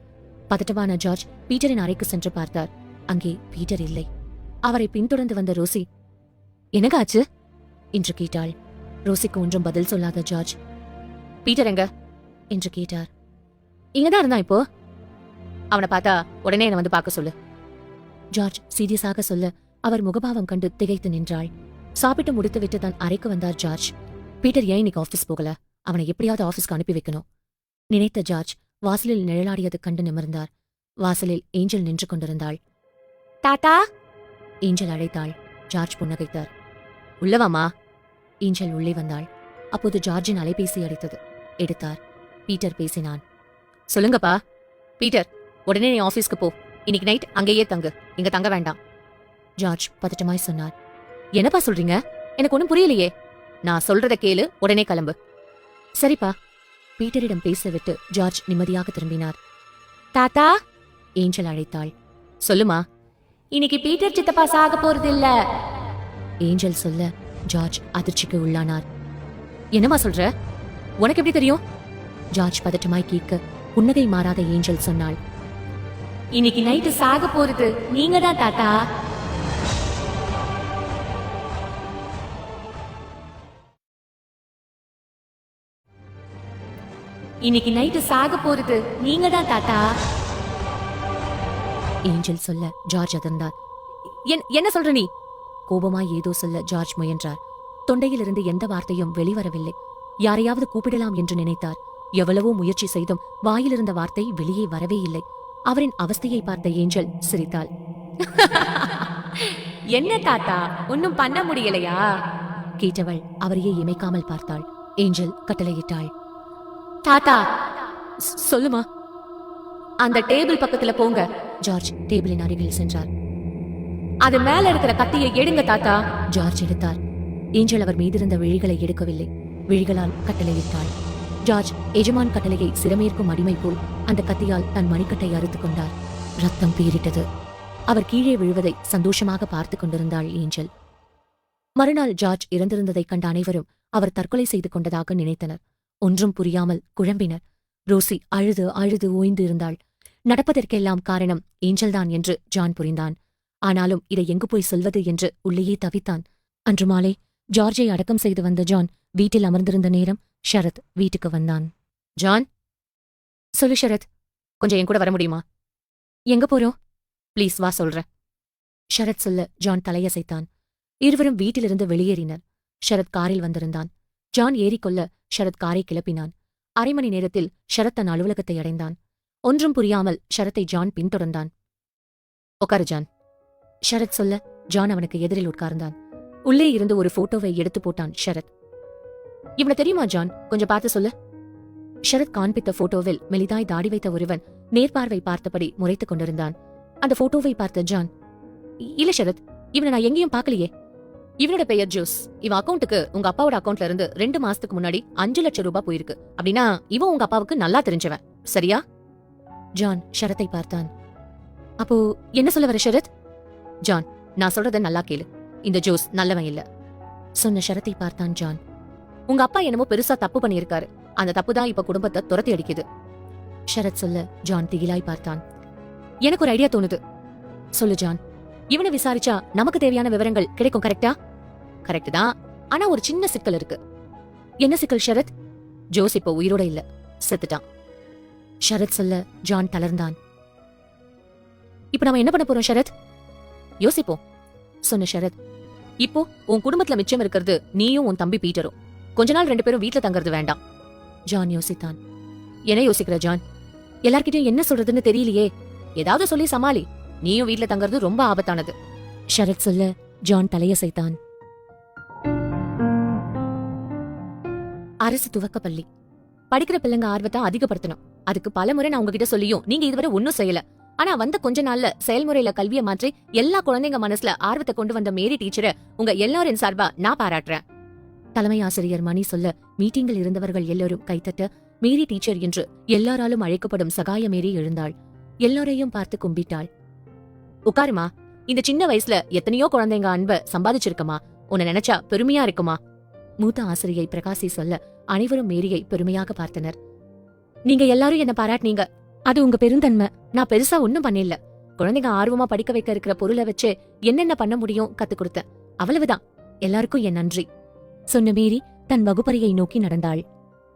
பதட்டமான ஜார்ஜ் பீட்டரின் அறைக்கு சென்று பார்த்தார். அங்கே பீட்டர் இல்லை. அவரை பின்தொடர்ந்து வந்த ரோசி, என்னங்க ஆச்சு என்று கேட்டாள். ரோசிக்கு ஒன்றும் பதில் சொல்லாத ஜார்ஜ், பீட்டர் எங்க என்று கேட்டார். இங்கதான் இருந்தான் இப்போ. அவனை பார்த்தா உடனே என்ன வந்து பார்க்க சொல்லு. ஜார்ஜ் சீரியஸாக சொல்ல அவர் முகபாவம் கண்டு திகைத்து நின்றாள். சாப்பிட்டு முடித்துவிட்டு தன் அறைக்கு வந்தார் ஜார்ஜ். பீட்டர் ஏன் இன்னைக்கு ஆபீஸ் போகல? அவனை எப்படியாவது ஆபீஸ்க்கு அனுப்பி வைக்கணும் நினைத்த ஜார்ஜ் வாசலில் நிழலாடியது கண்டு நிமிர்ந்தார். வாசலில் ஏஞ்சல் நின்று கொண்டிருந்தாள். டாடா ஏஞ்சல் அழைத்தாள். ஜார்ஜ் புன்னகைத்தார். உள்ளவாமா. ஏஞ்சல் உள்ளே வந்தாள். அப்போது ஜார்ஜின் அலைபேசி அடித்தது. எடுத்தார். பீட்டர் பேசினான். சொல்லுங்கப்பா. பீட்டர், உடனே நீ ஆபீஸ்க்கு போ. இன்னைக்கு நைட் அங்கேயே தங்கு, இங்க தங்க வேண்டாம். ஜார்ஜ் பதட்டமாய் சொன்னார். என்னப்பா சொல்றீங்க? எனக்கு ஒண்ணும் புரியலையே. நான் சொல்றத கேளு, உடனே கிளம்பு. சரிப்பா. பீட்டரிடம் பேசவிட்டு ஜார்ஜ் நிம்மதியாக திரும்பினார். தாத்தா ஏஞ்சல் அழைத்தாள். சொல்லுமா. இன்னைக்கு பீட்டர் சித்தப்பா சாக போறது இல்ல ஏஞ்சல் சொல்ல ஜார்ஜ் அதிர்ச்சிக்கு உள்ளானார். என்னமா சொல்ற? உனக்கு எப்படி தெரியும்? ஜார்ஜ் பதட்டமாய் கேட்க புன்னகை மாறாத ஏஞ்சல் சொன்னாள். இன்னைக்கு நைட்டு சாக போறது நீங்க தான் தாத்தா. இன்னைக்கு நைட்டு சாக போறது நீங்க தான் தாத்தா ஏஞ்சல் சொல்ல ஜார்ஜ் அதிர்ந்தார். என்ன சொல்ற நீ? கோபமாய் ஏதோ சொல்ல ஜார்ஜ் முயன்றார். தொண்டையிலிருந்து எந்த வார்த்தையும் வெளிவரவில்லை. யாரையாவது கூப்பிடலாம் என்று நினைத்தார். எவ்வளவோ முயற்சி செய்தும் வாயிலிருந்த வார்த்தை வெளியே வரவே இல்லை. அவரின் அவஸ்தையை பார்த்த ஏஞ்சல் சிரித்தாள். என்ன தாத்தா, ஒன்னும் பண்ண முடியலையா? கேட்டவள் அவரையே இமைக்காமல் பார்த்தாள். ஏஞ்சல் கட்டளையிட்டாள். தாத்தா. சொல்லுமா. அந்த டேபிள் பக்கத்துல போங்க. ஜார்ஜ் டேபிளின் அருகில் சென்றார். அது மேல இருக்கிற கத்தியை எடுங்க தாத்தா. ஜார்ஜ் எடுத்தார். ஏஞ்சல் அவர் மீதிருந்த விழிகளை எடுக்கவில்லை. விழிகளால் கட்டளையிட்டாள். ஜார்ஜ் எஜமான் கட்டளையை சிரமேற்கும் அடிமை போல் அந்த கத்தியால் தன் மணிக்கட்டை அறுத்துக் கொண்டார். ரத்தம் பீரிட்டது. அவர் கீழே விழுவதை சந்தோஷமாக பார்த்துக் கொண்டிருந்தாள் ஏஞ்சல். மறுநாள் ஜார்ஜ் இறந்திருந்ததைக் கண்ட அனைவரும் அவர் தற்கொலை செய்து கொண்டதாக நினைத்தனர். ஒன்றும் புரியாமல் குழம்பினர். ரோசி அழுது அழுது ஓய்ந்து இருந்தாள். நடப்பதற்கெல்லாம் காரணம் ஏஞ்சல்தான் என்று ஜான் புரிந்தான். ஆனாலும் இதை எங்கு போய் சொல்வது என்று உள்ளேயே தவித்தான். அன்று மாலை ஜார்ஜை அடக்கம் செய்து வந்த ஜான் வீட்டில் அமர்ந்திருந்த நேரம் ஷரத் வீட்டுக்கு வந்தான். ஜான், சொல்லு ஷரத், கொஞ்சம் என் கூட வர முடியுமா? எங்க போறோம்? ப்ளீஸ் வா சொல்றேன். ஷரத் சொல்ல ஜான் தலையசைத்தான். இருவரும் வீட்டிலிருந்து வெளியேறினர். ஷரத் காரில் வந்திருந்தான். ஜான் ஏறிக்கொள்ள ஷரத் காரை கிளப்பினான். அரை மணி நேரத்தில் ஷரத் தன் அலுவலகத்தை அடைந்தான். ஒன்றும் புரியாமல் ஷரத்தை ஜான் பின்தொடர்ந்தான். உட்காரு ஜான். ஷரத் சொல்ல ஜான் அவனுக்கு எதிரில் உட்கார்ந்தான். உள்ளே இருந்து ஒரு போட்டோவை எடுத்து போட்டான் ஷரத். இவனை தெரியுமா ஜான்? கொஞ்சம் பார்த்து சொல்லு. ஷரத் காண்பித்த போட்டோவில் மெலிதாய் தாடி வைத்த ஒருவன் நேர்பார்வை பார்த்தபடி முறைத்துக் கொண்டிருந்தான். அந்த போட்டோவை பார்த்த ஜான், இல்ல ஷரத், இவனை நான் எங்கேயும் பார்க்கலையே. இவனோட பெயர் ஜோஸ். இவன் அக்கௌண்ட்டுக்கு உங்க அப்பாவோட அக்கௌண்ட்ல இருந்து 2 மாசத்துக்கு முன்னாடி 5 லட்சம் ரூபாய் போயிருக்கு. அப்படின்னா இவன் உங்க அப்பாவுக்கு நல்லா தெரிஞ்சவன், சரியா? ஜான் ஷரத்தை பார்த்தான். அப்போ என்ன சொல்ல வர ஷரத்? ஜான், நான் சொல்றத நல்லா கேளு. இந்த ஜோஸ் நல்லவன் இல்ல. சொன்ன ஷரத்தை பார்த்தான் ஜான். உங்க அப்பா என்னமோ பெருசா தப்பு பண்ணியிருக்காரு. அந்த தப்பு தான் இப்ப குடும்பத்தை துரத்தி அடிக்குது. ஷரத் சொல்ல ஜான் திகிலாய் பார்த்தான். எனக்கு ஒரு ஐடியா தோணுது. சொல்லு ஜான். இவனை விசாரிச்சா நமக்கு தேவையான விவரங்கள் கிடைக்கும், கரெக்டா? கரெக்ட் தான். ஆனா ஒரு சின்ன சிக்கல் இருக்கு. என்ன சிக்கல் ஷரத்? ஜோஸ் இப்போ உயிரோட இல்ல, செத்துட்டான். ஷரத் சொல்ல ஜான் தளர்ந்தான். இப்ப நாம என்ன பண்ண போறோம் ஷரத்? யோசிப்போம், சொன்ன ஷரத். இப்போ உன் குடும்பத்துல மிச்சம் இருக்கிறது நீயும் உன் தம்பி பீட்டரும். கொஞ்ச நாள் 2 பேரும் வீட்டுல தங்கறது வேண்டாம். ஜான் யோசித்தான். என்ன யோசிக்கிற ஜான்? எல்லார்கிட்டயும் என்ன சொல்றதுன்னு தெரியலையே. ஏதாவது சொல்லி சமாளி. நீயும் வீட்டுல தங்கறது ரொம்ப ஆபத்தானது. ஷரத் சொல்ல ஜான் தலையசைத்தான். அரசு துவக்கப்பள்ளி படிக்கிற பிள்ளைங்க ஆர்வத்தை அதிகப்படுத்தணும். அதுக்கு பலமுறை நான் உங்ககிட்ட சொல்லியும் நீங்க இதுவரை ஒன்னும் செய்யல. ஆனா வந்த கொஞ்ச நாள்ல செயல்முறையில கல்வியை மாற்றி எல்லா குழந்தைங்க மனசுல ஆர்வத்தை கொண்டு வந்த மேரி டீச்சரை உங்க எல்லாரின் சார்பா நான் பாராட்டுறேன். தலைமை ஆசிரியர் மணி சொல்ல மீட்டிங்கில் இருந்தவர்கள் எல்லோரும் கைத்தட்ட மேரி டீச்சர் என்று எல்லாராலும் அழைக்கப்படும் சகாய மேரி எழுந்தாள். எல்லாரையும் பார்த்து கும்பிட்டாள். உட்காருமா. இந்த சின்ன வயசுல எத்தனையோ குழந்தைங்க அன்ப சம்பாதிச்சிருக்கமா. உன்னை நினைச்சா பெருமையா இருக்குமா? மூத்த ஆசிரியை பிரகாசி சொல்ல அனைவரும் மேரியை பெருமையாக பார்த்தனர். நீங்க எல்லாரும் என்ன பாராட்டினீங்க, அது உங்க பெருந்தன்மை. நான் பெருசா ஒன்னும் பண்ணல. குழந்தைங்க ஆர்வமா படிக்க வைக்க இருக்கிற பொருளை வச்சு என்னென்ன பண்ண முடியும் கத்து கொடுத்தேன், அவ்வளவுதான். எல்லாருக்கும் என் நன்றி, சொன்ன மேரி தன் வகுப்பறையை நோக்கி நடந்தாள்.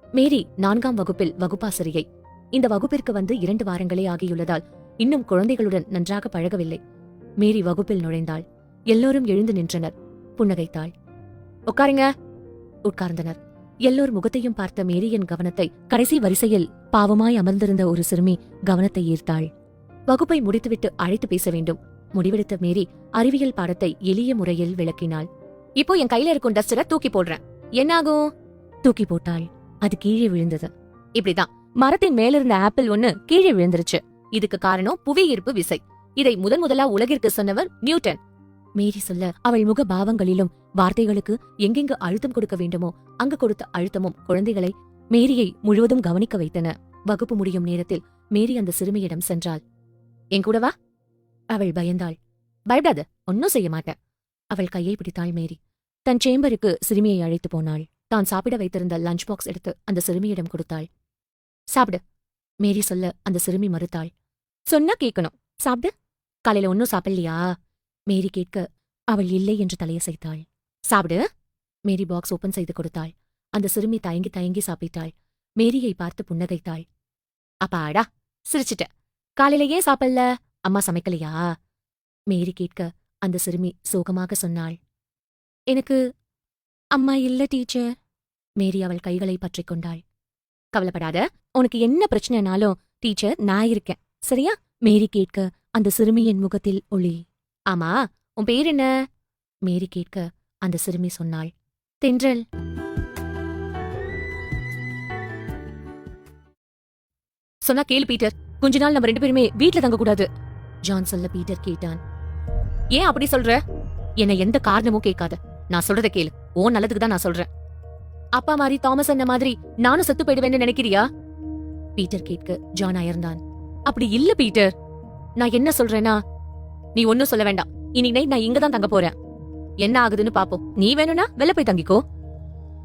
மேரி 4ஆம் வகுப்பில் வகுப்பாசிரியை. இந்த வகுப்பிற்கு வந்து 2 வாரங்களே ஆகியுள்ளதால் இன்னும் குழந்தைகளுடன் நன்றாக பழகவில்லை. மேரி வகுப்பில் நுழைந்தாள். எல்லோரும் எழுந்து நின்றனர். புன்னகைத்தாள். உட்காருங்க. உட்கார்ந்தனர். எல்லோர் முகத்தையும் பார்த்த மேரியின் கவனத்தை கடைசி வரிசையில் பாவமாய் அமர்ந்திருந்த ஒரு சிறுமி கவனத்தை ஈர்த்தாள். வகுப்பை முடித்துவிட்டு அழைத்து பேச வேண்டும் முடிவெடுத்த மேரி அறிவியல் பாடத்தை எளிய முறையில் விளக்கினாள். இப்போ என் கையில இருக்கும் டஸ்டரை தூக்கி போடுறேன், என்னாகும்? தூக்கி போட்டாள். அது கீழே விழுந்தது. இப்படிதான் மரத்தின் மேலிருந்த ஆப்பிள் ஒண்ணு கீழே விழுந்துருச்சு. இதுக்கு காரணம் புவி ஈர்ப்பு விசை. இதை முதலா உலகிற்கு சொன்னவர் நியூட்டன். மேரி சொல்ல அவள் முக பாவங்களிலும் வார்த்தைகளுக்கு எங்கெங்கு அழுத்தம் கொடுக்க வேண்டுமோ அங்கு கொடுத்த அழுத்தமும் குழந்தைகளை மேரியை முழுவதும் கவனிக்க வைத்தன. வகுப்பு முடியும் நேரத்தில் மேரி அந்த சிறுமியிடம் சென்றாள். என் கூட வா. அவள் பயந்தாள். பயப்படாத, ஒன்னும் செய்ய மாட்டேன். அவள் கையை பிடித்தாள் மேரி. தன் சேம்பருக்கு சிறுமியை அழைத்து போனாள். தான் சாப்பிட வைத்திருந்த லஞ்ச் பாக்ஸ் எடுத்து அந்த சிறுமியிடம் கொடுத்தாள். சாப்பிடு. மேரி சொல்ல அந்த சிறுமி மறுத்தாள். சொன்னா கேட்கணும், சாப்பிடு. காலையில ஒன்னும் சாப்பிடலையா? மேரி கேட்க அவள் இல்லை என்று தலையசைத்தாள். சாப்பிடு. மேரி பாக்ஸ் ஓபன் செய்து கொடுத்தாள். அந்த சிறுமி தயங்கி தயங்கி சாப்பிட்டாள். மேரியை பார்த்து புன்னகைத்தாள். அப்பாடா, சிரிச்சிட்ட. காலையில ஏன் சாப்பிடல? அம்மா சமைக்கலையா? மேரி கேட்க அந்த சிறுமி சோகமாக சொன்னாள். எனக்கு அம்மா இல்ல டீச்சர். மேரி அவள் கைகளை பற்றிக் கொண்டாள். கவலைப்படாத, உனக்கு என்ன பிரச்சனைனாலும் டீச்சர் நான் இருக்கேன், சரியா? மேரி கேட்க அந்த சிறுமியின் முகத்தில் ஒளி. ஆமா, உன் பேர் என்ன? மேரி கேட்க அந்த சிறுமி சொன்னாள். தென்றல். சொன்னா கேளு பீட்டர், கொஞ்ச நாள் நம்ம 2 பேருமே வீட்ல தங்க கூடாது. ஜான் சொல்ல பீட்டர் கேட்டான். ஏன் அப்படி சொல்ற? என்ன எந்த காரணமும் கேட்காத, நான் சொல்றத கேளு. ஓ நல்லதுக்கு தான் நான் சொல்றேன். அப்பா மாதிரி தாமஸ் அண்ண மாதிரி நானும் செத்து போயிடுவேன்னு நினைக்கிறியா? பீட்டர் கேட்க ஜான் அயர்ந்தான். அப்படி இல்ல பீட்டர், நான் என்ன சொல்றேன்னா, நீ ஒன்னும் சொல்ல வேண்டாம். இன்னைக்கு நைட் நான் இங்கதான் தங்க போறேன். என்ன ஆகுதுன்னு பாப்போம். நீ வேணும்னா வெளில போய் தங்கிக்கோ.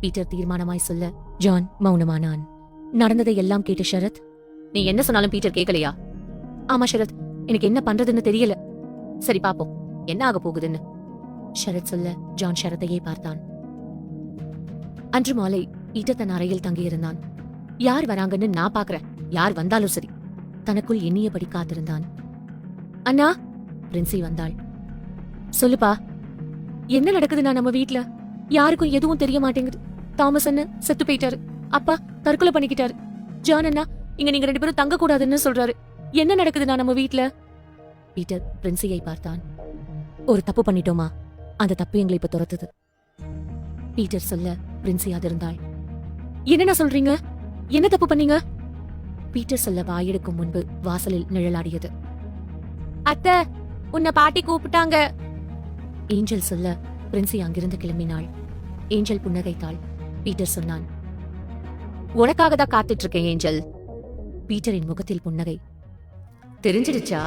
பீட்டர் தீர்மானமாய் சொல்ல ஜான் மௌனமானான். நடந்ததை எல்லாம் கேட்ட ஷரத், நீ என்ன சொன்னாலும் பீட்டர் கேட்கலையா? ஆமா ஷரத், எனக்கு என்ன பண்றதுன்னு தெரியல. சரி பாப்போம் என்ன ஆக போகுதுன்னு ஷரத் சொல்ல ஜான் ஷரத்தையே பார்த்தான். அன்று மாலை பீட்டர் தன் அறையில் தங்கியிருந்தான். யார் வராங்கன்னு நான் பாக்குறேன், யார் வந்தாலும் சரி. தனக்குள் எண்ணியபடி காத்திருந்தான். அண்ணா, பிரின்சி வந்தாள். சொல்லுப்பா, என்ன நடக்குதுன்னா நம்ம வீட்ல? யாருக்கும் எதுவும் தெரிய மாட்டேங்குது. தாமஸ் அண்ணன் செத்து போயிட்டாரு, அப்பா தற்கொலை பண்ணிக்கிட்டாரு, ஜான் அண்ணா இங்க நீங்க 2 பேரும் தங்க கூடாதுன்னு சொல்றாரு. என்ன நடக்குதுன்னா நம்ம வீட்ல? பீட்டர் பிரின்சியை பார்த்தான். ஒரு தப்பு பண்ணிட்டோமா? அந்த தப்பு எங்களை இப்ப துரத்துது. பீட்டர் சொல்ல பிரின்சி அதிர்ந்தாள். என்னன்னா சொல்றீங்க? என்ன தப்பு பண்ணீங்க? பீட்டர் சொல்ல வாயெடுக்கும் முன்பு வாசலில் நிழலாடியது. அத்தை, உன்னை பாட்டி கூப்பிட்டாங்க. ஏஞ்சல் சொல்ல பிரின்சி அங்கிருந்து கிளம்பினாள். ஏஞ்சல் புன்னகைத்தாள். பீட்டர் சொன்னான், உனக்காக தான் காத்துட்டு இருக்கேன் ஏஞ்சல். பீட்டரின் முகத்தில் புன்னகை. தெரிஞ்சிடுச்சா?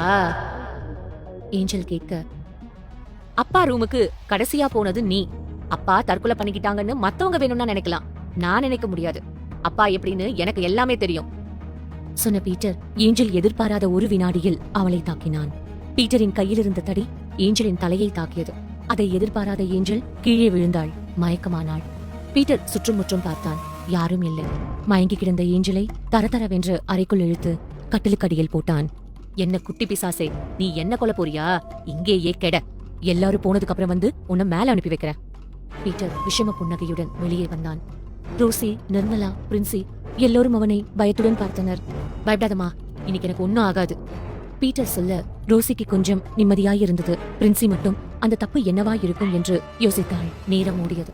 ஏஞ்சல் கேட்க, அப்பா ரூமுக்கு கடைசியா போனது நீ. அப்பா தற்கொலை பண்ணிக்கிட்டாங்கன்னு மத்தவங்க வேணும்னா நினைக்கலாம், நான் நினைக்க முடியாது. அப்பா எப்படின்னு எனக்கு எல்லாமே தெரியும் சொன்ன பீட்டர் ஏஞ்சல் எதிர்பாராத ஒரு வினாடியில் அவளை தாக்கினான். பீட்டரின் கையில் இருந்த தடி ஏஞ்சலின் தலையை தாக்கியது. அதை எதிர்பாராத ஏஞ்சல் கீழே விழுந்தாள், மயக்கமானாள். பீட்டர் சுற்றுமுற்றும் பார்த்தான். யாரும் இல்லை. மயங்கி கிடந்த ஏஞ்சலை தரதரவென்று அறைக்குள் இழுத்து கட்டிலுக்கடியில் போட்டான். என்ன குட்டி பிசாசே, நீ என்ன கொல்ல போறியா? இங்கேயே கெட. எல்லாரும் போனதுக்கு அப்புறம் வந்து உன்னை மேல அனுப்பி வைக்கிற. பீட்டர் விஷம புன்னகையுடன் வெளியே வந்தான். ரோசி, நிர்மலா, பிரின்சி எல்லோரும் அவனை பயத்துடன் பார்த்தனர். பயப்படாதமா, இன்னைக்கு எனக்கு ஒன்னும் ஆகாது. பீட்டர் சொல்ல ரோசிக்கு கொஞ்சம் நிம்மதியாயிருந்தது. பிரின்சி மட்டும் அந்த தப்பு என்னவா இருக்கும் என்று யோசித்தாள். நேரம் ஓடியது.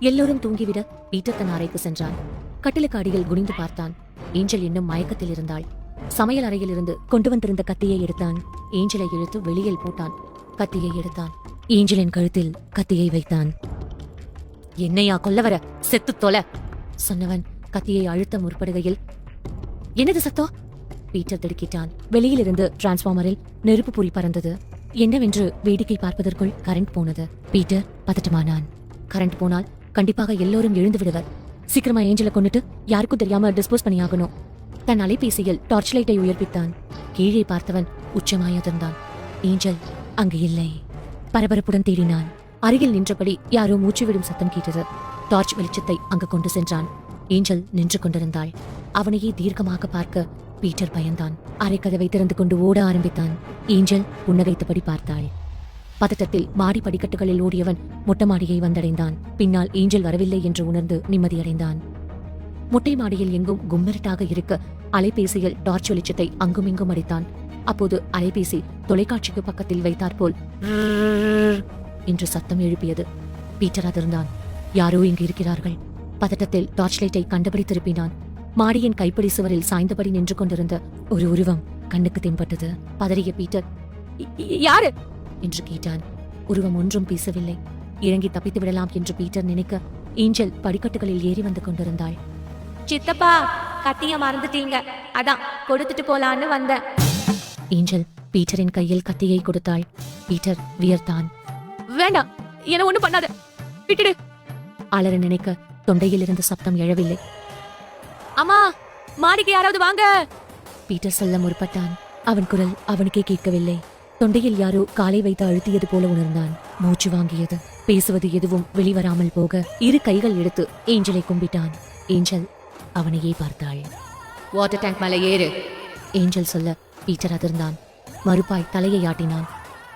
எல்லோரும் தூங்கிவிட பீட்டர் தன் அறைக்கு சென்றான். கட்டிலுக்கு அடியில் குனிந்து பார்த்தான். ஏஞ்சல் இன்னும் மயக்கத்தில் இருந்தாள். சமையல் அறையில் இருந்து கொண்டு வந்திருந்த கத்தியை எடுத்தான். ஏஞ்சலை இழுத்து வெளியில் போட்டான். கத்தியை எடுத்தான். ஏஞ்சலின் கழுத்தில் கத்தியை வைத்தான். என்னையா கொல்ல வர? செத்து தொலை சொன்னவன் கத்தியை அழுத்த முற்படுகையில், என்னது சத்தம்? பீட்டர் திடுக்கிட்டான். வெளியிலிருந்து டிரான்ஸ்பார்மரில் நெருப்பு பொறி பறந்தது. என்னவென்று வேடிக்கை பார்ப்பதற்குள் கரண்ட் போனது. பீட்டர் பதட்டமானான். கரண்ட் போனால் கண்டிப்பாக எல்லோரும் எழுந்து விடுவர். சீக்கிரமா ஏஞ்சலை கொண்டுட்டு யாருக்கும் தெரியாம டிஸ்போஸ் பண்ணியாகணும். தன் அலைபேசியில் டார்ச் லைட்டை உயர்ப்பித்தான். கீழே பார்த்தவன் உச்சமாய் அதிர்ந்தான். ஏஞ்சல் அங்கு இல்லை. பரபரப்புடன் தேடினான். அருகில் நின்றபடி யாரோ மூச்சுவிடும் சத்தம் கேட்டது. டார்ச் வெளிச்சத்தை அங்கு கொண்டு சென்றான். ஏஞ்சல் நின்று கொண்டிருந்தாள். அவனையே தீர்க்கமாக பார்க்க பீட்டர் பயந்தான். அரைக்கதவை திறந்து கொண்டு ஓட ஆரம்பித்தான். ஏஞ்சல் புன்னகைத்தபடி பார்த்தாள். பதட்டத்தில் மாடி படிக்கட்டுகளில் ஓடியவன் மொட்டை மாடியை வந்தடைந்தான். பின்னால் ஏஞ்சல் வரவில்லை என்று உணர்ந்து நிம்மதியடைந்தான். மொட்டை மாடியில் எங்கும் கும்மரிட்டாக இருக்க அலைபேசியில் டார்ச் வெளிச்சத்தை அங்குமிங்கும் அடித்தான். அப்போது அலைபேசி தொலைக்காட்சிக்கு பக்கத்தில் வைத்தாற்போல் என்று சத்தம் எழுப்பியது. பீட்டர் அதிர்ந்தான். யாரோ இங்கு இருக்கிறார்கள். பதட்டத்தில் டார்ச் லைட்டை கண்டபடி திருப்பினான். மாடியின் கைப்பிடி சுவரில் சாய்ந்தபடி நின்று கொண்டிருந்த ஒரு உருவம் கண்ணுக்கு தென்பட்டது. பதறிய பீட்டர், யாரு என்று கேட்டான். உருவம் ஒன்றும் பேசவில்லை. இறங்கி தப்பித்து விடலாம் என்று பீட்டர் நினைக்க ஏஞ்சல் படிக்கட்டுகளில் ஏறி வந்து கொண்டிருந்தாள். சித்தப்பா, கத்திய மறந்துட்டீங்க, அதான் கொடுத்துட்டு போலான்னு வந்தேன். ஏஞ்சல் பீட்டரின் கையில் கத்தியை கொடுத்தாள். பீட்டர் வியர்த்தான். வேண்டாம், என்ன ஒண்ணு பண்ணாத, விட்டுடு. அலற நினைக்க தொண்டையில் இருந்த சப்தம் எழவில்லை. அம்மா, மாடிக்கு யாராவது வாங்க, பீட்டர் சொல்ல முற்பட்டான். அவன் குரல் அவனுக்கே கேட்கவில்லை. தொண்டையில் யாரோ காலை வைத்து அழுத்தியது போல உணர்ந்தான். மூச்சு வாங்கியது. பேசுவது எதுவும் வெளிவராமல் போக இரு கைகள் எடுத்து ஏஞ்சலை கும்பிட்டான். ஏஞ்சல் அவனையே பார்த்தாள். வாட்டர் டேங்க் மேல ஏறு, ஏஞ்சல் சொல்ல பீட்டர் அதிர்ந்தான். மறுப்பாய் தலையை ஆட்டினான்.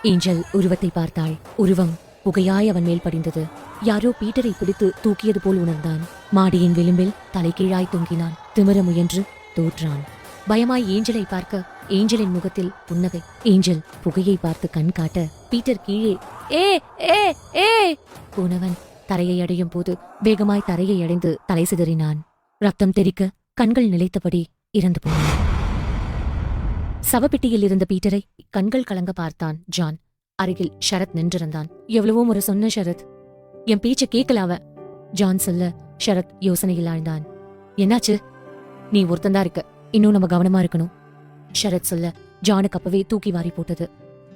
ஏஞ்சல் உருவத்தை பார்த்தாள். உருவம் புகையாய் அவன் மேல் படிந்தது. யாரோ பீட்டரை பிடித்து தூக்கியது போல் உணர்ந்தான். மாடியின் விளிம்பில் தலைகீழாய் தொங்கினான். திமிர முயன்று தோற்றான். பயமாய் ஏஞ்சலை பார்க்க ஏஞ்சலின் முகத்தில் புன்னகை. ஏஞ்சல் புகையை பார்த்து கண் காட்ட பீட்டர் கீழே ஏ ஏ ஏ போனவன் தரையை அடையும் போது வேகமாய் தரையை அடைந்து தலை சிதறினான். ரத்தம் தெறிக்க கண்கள் நிலைத்தபடி இறந்து போனான். சவப்பெட்டியில் இருந்த பீட்டரை கண்கள் கலங்க பார்த்தான் ஜான். அருகில் ஷரத் நின்றிருந்தான். எவ்வளவோ முறை சொன்ன ஷரத், என் பேச்ச கேட்கல அவன். ஜான் சொல்ல ஷரத் யோசனையில் ஆழ்ந்தான். என்னாச்சு? நீ ஒருத்தந்தா இருக்க, இன்னும் நம்ம கவனமா இருக்கணும். ஷரத் சொல்ல ஜானுக்கு அப்பவே தூக்கி வாரி போட்டது.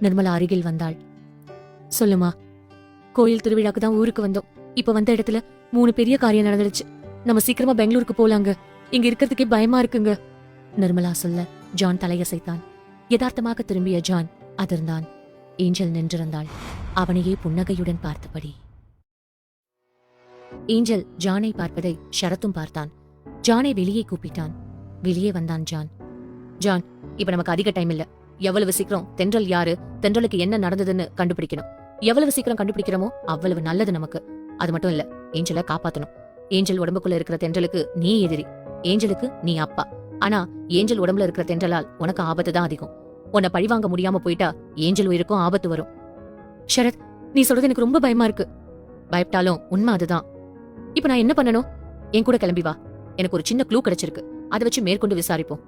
நிர்மலா அருகில் வந்தாள். சொல்லுமா. கோயில் திருவிழாக்கு தான் ஊருக்கு வந்தோம். இப்ப வந்த இடத்துல 3 பெரிய காரியம் நடந்துடுச்சு. நம்ம சீக்கிரமா பெங்களூருக்கு போலாங்க, இங்க இருக்கிறதுக்கே பயமா இருக்குங்க, நிர்மலா சொல்ல ஜான் தலையசைத்தான். யதார்த்தமாக திரும்பிய ஜான் அதிர்ந்தான். ஏஞ்சல் நின்றிருந்தாள். அவனையே புன்னகையுடன் பார்த்தபடி. ஏஞ்சல் ஜானை பார்ப்பதை ஷரத்தும் பார்த்தான். ஜானை வெளியே கூப்பிட்டான். வெளியே வந்தான் ஜான். ஜான், இப்ப நமக்கு அதிக டைம் இல்ல. எவ்வளவு சீக்கிரம் தென்றல் யாரு, தென்றலுக்கு என்ன நடந்ததுன்னு கண்டுபிடிக்கணும். எவ்வளவு சீக்கிரம் கண்டுபிடிக்கிறோமோ அவ்வளவு நல்லது நமக்கு. அது மட்டும் இல்ல, ஏஞ்சலை காப்பாத்தணும். ஏஞ்சல் உடம்புக்குள்ள இருக்கிற தென்றலுக்கு நீ எதிரி, ஏஞ்சலுக்கு நீ அப்பா. ஆனா ஏஞ்சல் உடம்புல இருக்கிற தென்றலால் உனக்கு ஆபத்து தான் அதிகம். உன்னை பழிவாங்க முடியாம போயிட்டா ஏஞ்சல் உயிருக்கும் ஆபத்து வரும். ஷரத், நீ சொல்றது எனக்கு ரொம்ப பயமா இருக்கு. பயப்பட்டாலும் உண்மை அதுதான். இப்ப நான் என்ன பண்ணணும்? என் கூட கிளம்பி வா. எனக்கு ஒரு சின்ன க்ளூ கிடைச்சிருக்கு. அதை வச்சு மேற்கொண்டு விசாரிப்போம்.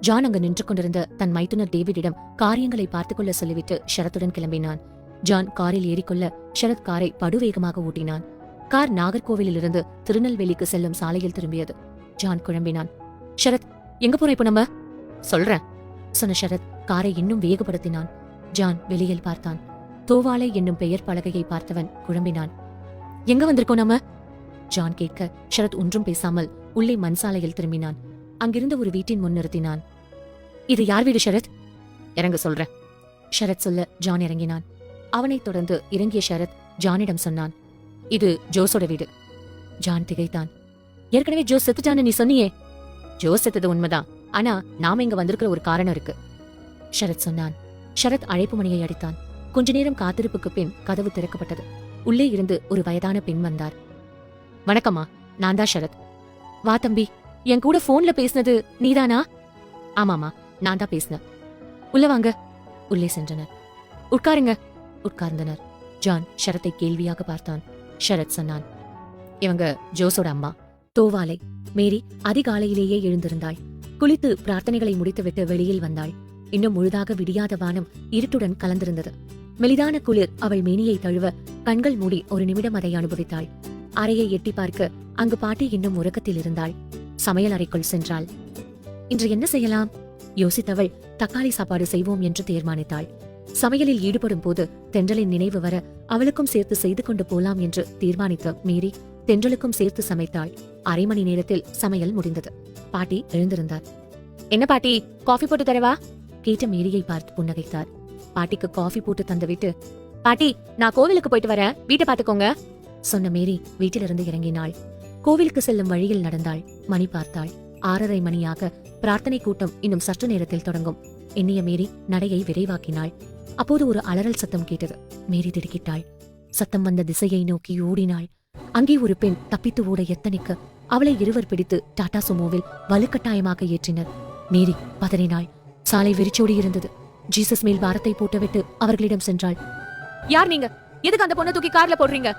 ஜான் அங்கு நின்று கொண்டிருந்த தன் மைத்துனர் டேவிடிடம் காரியங்களை பார்த்துக்கொள்ள சொல்லிவிட்டு ஷரத்துடன் கிளம்பினான். ஜான் காரில் ஏறிக்கொள்ள ஷரத் காரை படுவேகமாக ஓட்டினான். கார் நாகர்கோவிலிருந்து திருநெல்வேலிக்கு செல்லும் சாலையில் திரும்பியது. ஜான் குழம்பினான். ஷரத், எங்க போற இப்ப நம்ம? சொல்றேன் சொன்ன ஷரத் காரை இன்னும் வேகப்படுத்தினான். ஜான் வெளியில் பார்த்தான். தோவாலை என்னும் பெயர் பலகையை பார்த்தவன் குழம்பினான். எங்க வந்திருக்கோம் நம்ம? ஜான் கேட்க ஷரத் ஒன்றும் பேசாமல் உள்ளே மண்சாலையில் திரும்பினான். அங்கிருந்த ஒரு வீட்டின் முன் நிறுத்தினான். இது யார் வீடு ஷரத்? இறங்க சொல்றேன். ஷரத் சொல்ல ஜான் இறங்கினான். அவனைத் தொடர்ந்து இறங்கிய ஷரத் ஜானிடம் சொன்னான். இது ஜோஸோட வீடு. ஜான் திகைத்தான். ஏற்கனவே ஜோஸ் செத்துட்டான்னு நீ சொன்னியே. ஜோஸ் செத்தது உண்மைதான். ஆனா நாம இங்க வந்திருக்கிற ஒரு காரணம் இருக்கு, ஷரத் சொன்னான். ஷரத் அழைப்பு மணியை அடித்தான். கொஞ்ச நேரம் காத்திருப்புக்கு பின் கதவு திறக்கப்பட்டது. உள்ளே இருந்து ஒரு வயதான பெண் வந்தார். வணக்கம்மா, நான் தான் ஷரத். வா தம்பி, என் கூட போன்ல பேசினது நீதானா? ஆமாமா, நான் தான் பேசினேன். உள்ள வாங்க. உள்ளே சென்றனர். உட்காருங்க. உட்கார்ந்தனர். ஜான் ஷரத்தை கேள்வியாக பார்த்தான். ஷரத் சொன்னான். இவங்க ஜோஸோட அம்மா. தோவாலை. மேரி அதிகாலையிலேயே எழுந்திருந்தாள். குளித்து பிரார்த்தனைகளை முடித்துவிட்டு வெளியில் வந்தாள். இன்னும் முழுதாக விடியாத வானம் இருட்டுடன் கலந்திருந்தது. மெலிதான குளிர் அவள் மேனியை தழுவ கண்கள் மூடி ஒரு நிமிடம் அதை அனுபவித்தாள். அறையை எட்டி பார்க்க அங்கு பாட்டி இன்னும் உறக்கத்தில் இருந்தாள். சமையல் அறைக்குள் சென்றாள். இன்று என்ன செய்யலாம் யோசித்தவள் தக்காளி சாப்பாடு செய்வோம் என்று தீர்மானித்தாள். சமையலில் ஈடுபடும் போது தென்றலின் நினைவு வர அவளுக்கும் சேர்த்து செய்து கொண்டு போலாம் என்று தீர்மானித்த மேரி தென்றலுக்கும் சேர்த்து சமைத்தாள். அரை மணி நேரத்தில் சமையல் முடிந்தது. பாட்டி எழுந்திருந்தார். என்ன பாட்டி, காஃபி போட்டு தரவா கேட்ட மேரியை பார்த்து புன்னகைத்தார். பாட்டிக்கு காஃபி போட்டு தந்துவிட்டு, பாட்டி நான் கோவிலுக்கு போயிட்டு வரேன், வீட்டை பாத்துக்கோங்க சொன்ன மேரி வீட்டிலிருந்து இறங்கினாள். கோவிலுக்கு செல்லும் வழியில் நடந்தாள். மணி பார்த்தாள். 6:30 மணியாக. பிரார்த்தனை கூட்டம் இன்னும் சற்று நேரத்தில் தொடங்கும். எண்ணிய மேரி நடையை விரைவாக்கினாள். அப்போது ஒரு அலறல் சத்தம் கேட்டது. மேரி திடுக்கிட்டாள். சத்தம் வந்த திசையை நோக்கி ஓடினாள். அங்கே ஒரு பெண் தப்பித்து ஓட எத்தனைக்க அவளை இருவர் பிடித்து டாடா சுமோவில் வலுக்கட்டாயமாக ஏற்றினர். மேரி பதறினாள். சாலை வெறிச்சோடி இருந்தது. ஜீசஸ் மேல் பாரத்தை போட்டுவிட்டு அவர்களிடம் சென்றாள். யார் நீங்க? எதுக்கு அந்த பொண்ணை தூக்கி கார்ல போடுறீங்க?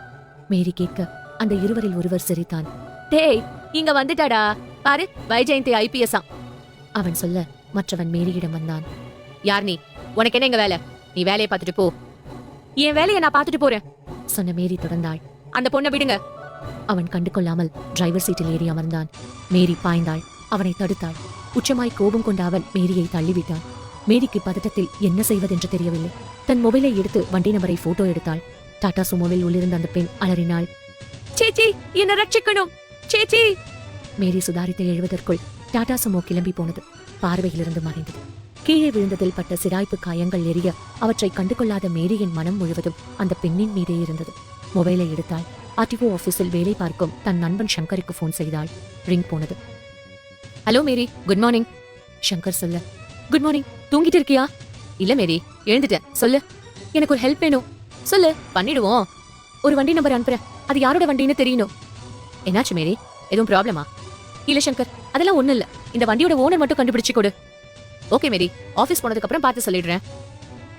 மேரி கேட்க அந்த இருவரில் ஒருவர் சிரித்தான். டேய், இங்க வந்துட்டாடா பாரு, வைஜெயந்தி ஐபிஎஸ். அவன் சொல்ல மற்றவன் மேரியிடம் வந்தான். யார் நீ? உனக்கு என்ன இங்க வேலை? நீ வேலையை பார்த்துட்டு போ. என் வேலையை நான் பார்த்துட்டு போறேன் சொன்ன மேரி தொடர்ந்தாள். அந்த பொண்ணை விடுங்க. அவன் கண்டு கொள்ளாமல் டிரைவர் சீட்டில் ஏறி அமர்ந்தான். மேரி பாய்ந்தாள். அவனை தடுத்தாள். உச்சமாய் கோபம் கொண்ட அவன் மேரியை தள்ளிவிட்டான். மேரிக்கு பதட்டத்தில் என்ன செய்வதென்று தெரியவில்லை. தன் மொபைலை எடுத்து வண்டி நம்பரை போட்டோ எடுத்தாள். டாடா சுமோவில் உள்ளிருந்த அந்த பெண் அலறினாள். சேச்சி, என்ன ரட்சிக்கணும் சேச்சி. மேரி சுதாரித்து எழுவதற்குள் டாடா சுமோ கிளம்பி போனது. பார்வையிலிருந்து மறைந்தது. கீழே விழுந்ததில் பட்ட சிராய்ப்பு காயங்கள் எரிய அவற்றை கண்டுகொள்ளாத மேரியின் மனம் முழுவதும் அந்த பெண்ணின் மீதே இருந்தது. மொபைலை எடுத்தாள். ஆர்டிஓ ஆபீஸில் வேலை பார்க்கும் தன் நண்பன் சங்கருக்கு போன் செய்தாள். ரிங் போனது. Hello Mary, good morning. Shankar சொல்ல. Good morning. தூங்கிட்டு இருக்கியா? இல்ல மேரி, எழுந்துட்டேன். சொல்லு. எனக்கு ஒரு ஹெல்ப் வேணும். சொல்லு, பண்ணிடுவோம். ஒரு வண்டி நம்பர் அனுப்புறேன். அது யாரோட வண்டின்னு தெரியணும். என்னாச்சு மேரி, எதுவும் ப்ராப்ளமா? இல்ல சங்கர், அதெல்லாம் ஒண்ணு இல்ல. இந்த வண்டியோட ஓனர் மட்டும் கண்டுபிடிச்சு கொடு. ஓகே மேரி, ஆபீஸ் போனதுக்கு அப்புறம் பார்த்து சொல்லிடுறேன்.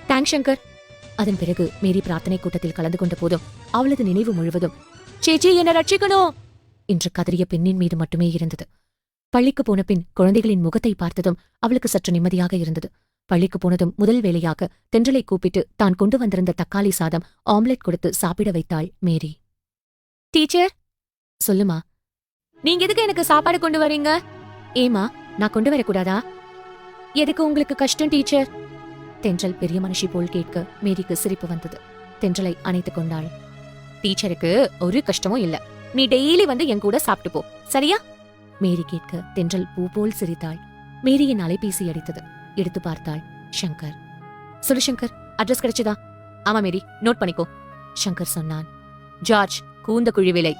தேங்க்ஸ் சங்கர். அதன் பிறகு மேரி பிரார்த்தனை கூட்டத்தில் கலந்து கொண்ட போதும் அவளது நினைவு முழுவதும் சேச்சி என்ன ரட்சிக்கணும் என்று கதறிய பெண்ணின் மீது மட்டுமே இருந்தது. பள்ளிக்கு போன பின் குழந்தைகளின் முகத்தை பார்த்ததும் அவளுக்கு சற்று நிம்மதியாக இருந்தது. பள்ளிக்கு போனதும் முதல் வேளையாக தென்றலை கூப்பிட்டு தான் கொண்டு வந்திருந்த தக்காளி சாதம் ஆம்லெட் கொடுத்து சாப்பிட வைத்தாள் மேரி. டீச்சர். சொல்லுமா. நீங்க எதுக்கு எனக்கு சாப்பாடு கொண்டு வரீங்க? ஏமா, நான் கொண்டு வரக்கூடாதா? எதுக்கு உங்களுக்கு கஷ்டம் டீச்சர்? தென்றல் பெரிய மனுஷி போல் கேட்க மேரிக்கு சிரிப்பு வந்தது. தென்றலை அணைத்துக் கொண்டாள். டீச்சருக்கு ஒரு கஷ்டமும் இல்ல. நீ டெய்லி வந்து என் கூட சாப்பிட்டு போ, சரியா? மேரி கேட்க தென்றல் பூ போல் சிரித்தாள். மேரியின் அலைபேசி அடித்தது. எடுத்து பார்த்தாள். சங்கர். சொல்லு சங்கர், அட்ரஸ் கிடைச்சதா? ஆமா மேரி, நோட் பண்ணிக்கோ. சங்கர் சொன்னான். ஜார்ஜ், கூந்த குழி விலை.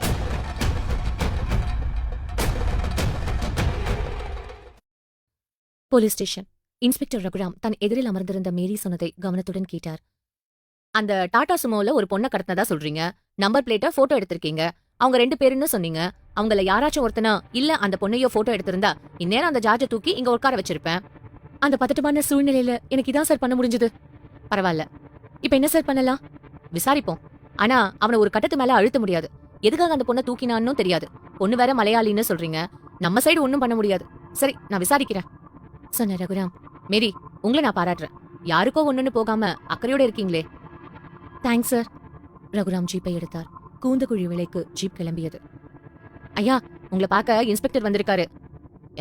Police station. இன்ஸ்பெக்டர் ரகுராம் தன் எதிரில் அமர்ந்திருந்த மேரி சொன்னதை கவனத்துடன் கேட்டார். அந்த டாடா சுமோல ஒரு பொண்ணை கடத்தினதா சொல்றீங்க. நம்பர் பிளேட்ட போட்டோ எடுத்திருக்கீங்க. அவங்க 2 பேருன்னு சொன்னீங்க. அவங்கள யாராச்சும் ஒருத்தனா இல்ல அந்த பொண்ணையோ போட்டோ எடுத்திருந்தா இந்நேரம் அந்த ஜார்ஜை தூக்கி இங்க உட்கார வச்சிருப்பேன். அந்த பதட்டமான சூழ்நிலையில எனக்கு இதான் சார் பண்ண முடிஞ்சது. பரவாயில்ல, இப்ப என்ன சார் பண்ணலாம்? விசாரிப்போம். ஆனா அவனை ஒரு கட்டத்து மேல அழுத்த முடியாது. எதுக்காக அந்த பொண்ணை தூக்கினான்னு தெரியாது. பொண்ணு வேற மலையாளின்னு சொல்றீங்க. நம்ம சைடு ஒன்னும் பண்ண முடியாது. சரி, நான் விசாரிக்கிறேன் சொன்ன ரகுராம். மேரி, உங்களை நான் பாராட்டுறேன். யாருக்கோ ஒண்ணுன்னு போகாம அக்கறையோட இருக்கீங்களே. Thanks sir. ரகுராம் ஜீப்பை எடுத்தார். கூந்தக்குழி விலைக்கு ஜீப் கிளம்பியது. ஐயா, உங்களை பார்க்க இன்ஸ்பெக்டர் வந்திருக்காரு.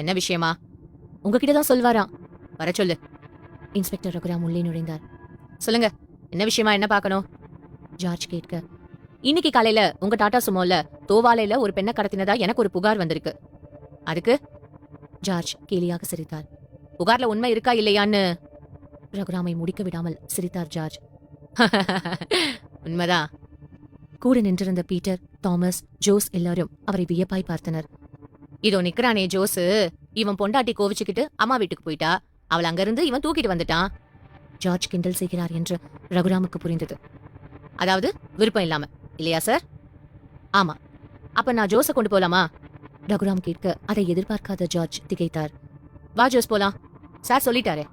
என்ன விஷயமா? உங்ககிட்ட தான் சொல்வாராம். வர சொல்லு. இன்ஸ்பெக்டர் ரகுராம் உள்ளே நுழைந்தார். சொல்லுங்க, என்ன விஷயமா, என்ன பார்க்கணும்? ஜார்ஜ் கேட்க, இன்னைக்கு காலையில உங்க டாடா சுமோல தோவாலையில ஒரு பெண்ணை கடத்தினதா எனக்கு ஒரு புகார் வந்திருக்கு. அதுக்கு? ஜார்ஜ் கேலியாக சிரித்தார். புகார்ல உண்மை இருக்கா இல்லையான்னு ரகுராமை முடிக்க விடாமல் சிரித்தார் ஜார்ஜ். உண்மைதான். கூட நின்றிருந்த பீட்டர், தாமஸ், ஜோஸ் எல்லாரும் அவரை வியப்பாய் பார்த்தனர். இதோ நிக்கிறானே ஜோஸ், இவன் பொண்டாட்டி கோவிச்சுக்கிட்டு அம்மா வீட்டுக்கு போயிட்டா. அவள் அங்கிருந்து இவன் தூக்கிட்டு வந்துட்டான். ஜார்ஜ் கிண்டல் செய்கிறார் என்று ரகுராமுக்கு புரிந்தது. அதாவது விருப்பம் இல்லாம இல்லையா சார்? ஆமா. அப்ப நான் ஜோஸை கொண்டு போலாமா? ரகுராம் கேட்க அதை எதிர்பார்க்காத ஜார்ஜ் திகைத்தார். வா ஜோஸ், போலாம். சார் சொல்லிட்டாரே.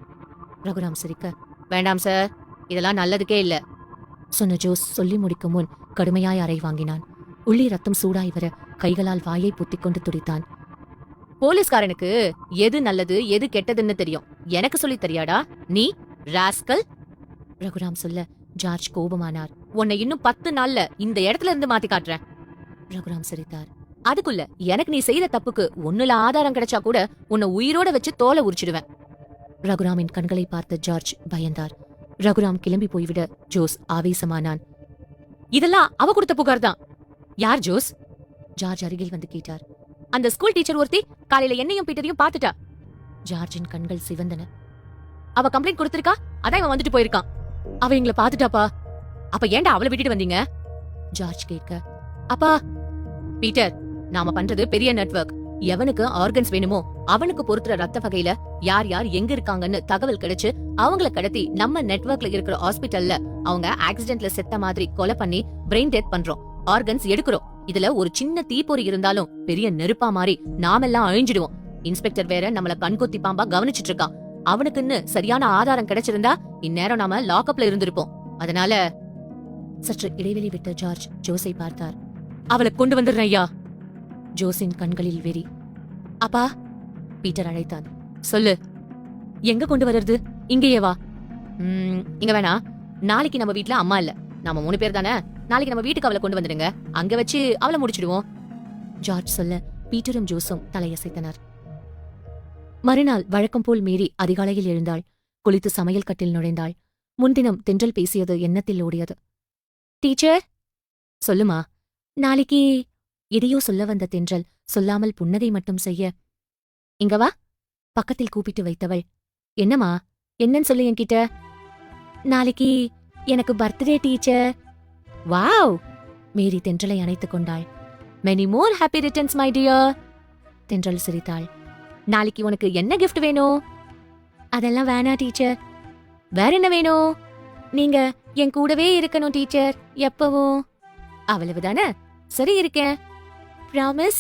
ரகுராம் சிரிக்க, வேண்டாம் சார், இதெல்லாம் நல்லதுக்கே இல்ல சொன்ன ஜோஸ் சொல்லி முடிக்கும் முன் கடுமையாய் அறை வாங்கினான். உள்ளே ரத்தம் சூடாய் வர கைகளால் வாயை புத்திக்கொண்டு துடித்தான். போலீஸ்காரனுக்கு எது நல்லது எது கெட்டதுன்னு தெரியும். எனக்கு சொல்லி தெரியாடா நீ ராஸ்கல்? ரகுராம் சொல்ல ஜார்ஜ் கோபமானார். உன்னை இன்னும் 10 நாள்ல இந்த இடத்துல இருந்து மாத்தி காட்டுறேன். ரகுராம் சிரித்தார். அதுக்குள்ள எனக்கு நீ செய்த தப்புக்கு ஒண்ணுல ஆதாரம் கிடைச்சா கூட உன்னை உயிரோட வச்சு தோலை உரிச்சிடுவேன். ரகுராமின் கண்களை பார்த்த ஜார்ஜ் பயந்தார். ரகுராம் கிளம்பி போய்விட ஜோஸ் ஆவேசமானான். இதெல்லாம் அவ கொடுத்த புகார் தான். யார் ஜோஸ்? ஜார்ஜ் அருகில் வந்து கேட்டார். அந்த ஸ்கூல் டீச்சர் ஒருத்தி காலையில என்னையும் பீட்டரையும் பார்த்துட்டா. ஜார்ஜின் கண்கள் சிவந்தன. அவ கம்ப்ளைண்ட் கொடுத்திருக்கா, அதான் இவன் வந்துட்டு போயிருக்கான். அவ எங்களை பார்த்துட்டாப்பா. அப்ப ஏன்டா அவளை விட்டுட்டு வந்தீங்க? ஜார்ஜ் கேட்க, அப்பா பீட்டர், நாம பண்றது பெரிய நெட்வொர்க். எவனுக்கு ஆர்கன்ஸ் வேணுமோ அவனுக்கு பொறுத்துற ரத்த வகையில யார் யார் எங்க இருக்காங்கன்னு தகவல் கிடைச்சு அவங்கள கடத்தி நம்ம நெட்வொர்க்ல இருக்கிற ஹாஸ்பிட்டல்ல அவங்க ஆக்சிடென்ட்ல செத்த மாதிரி கொலை பண்ணி பிரெயின் டெத் பண்றோம். ஆர்கன்ஸ் எடுக்கிறோம். இதுல ஒரு சின்ன தீப்பொறி இருந்தாலும் பெரிய நெருப்பா மாறி நாமெல்லாம் அழிஞ்சிடுவோம். இன்ஸ்பெக்டர் வேற நம்மள கண்கொத்தி பாம்பா கவனிச்சிட்டு இருக்கான். அவனுக்குன்னு சரியான ஆதாரம் கிடைச்சிருந்தா இந்நேரம் நாம லாக்அப்ல இருந்திருப்போம். அதனால சற்று இடைவெளி விட்ட ஜார்ஜ் ஜோஸை பார்த்தார். அவளை கொண்டு வந்துடுறேன் ஐயா. ஜோஸின் கண்களில் வெறி. அப்பா, பீட்டர் அழைத்தான். சொல்லு. எங்க கொண்டு வர்றது? இங்கேயே வா. இங்க வேணா. நாளைக்கு நம்ம வீட்ல அம்மா இல்ல. நாம 3 பேர் தானே. நாளைக்கு நம்ம வீட்டுக்கு அவளை கொண்டு வந்துடுங்க. அங்க வச்சு அவளை முடிச்சிடுவோம். ஜார்ஜ் சொல்ல பீட்டரும் ஜோஸும் தலையசைத்தனர். மறுநாள் வழக்கம் போல் மேரி அதிகாலையில் எழுந்தாள். குளித்து சமையல் கட்டில் நுழைந்தாள். முன்தினம் தென்றல் பேசியது எண்ணத்தில் ஓடியது. டீச்சர். சொல்லுமா. நாளைக்கு எதையோ சொல்ல வந்த தென்றல் சொல்லாமல் புன்னகை மட்டும் செய்ய, இங்க வா பக்கத்தில் கூப்பிட்டு வைத்தவள். என்னம்மா, என்னன்னு சொல்லு என்கிட்ட. நாளைக்கு எனக்கு பர்த்டே டீச்சர். வாவ். மேரி தென்றலை அணைத்துக் கொண்டாள். Many more happy returns my dear. தென்றல் சிரித்தாள். நாளைக்கு உனக்கு என்ன கிஃப்ட் வேணும்? அதெல்லாம் வேணா டீச்சர். வேற என்ன வேணும்? நீங்க என் கூடவே இருக்கணும் டீச்சர், எப்பவும். அவ்வளவுதானே? சரி, இருக்கேன். ப்ராமிஸ்?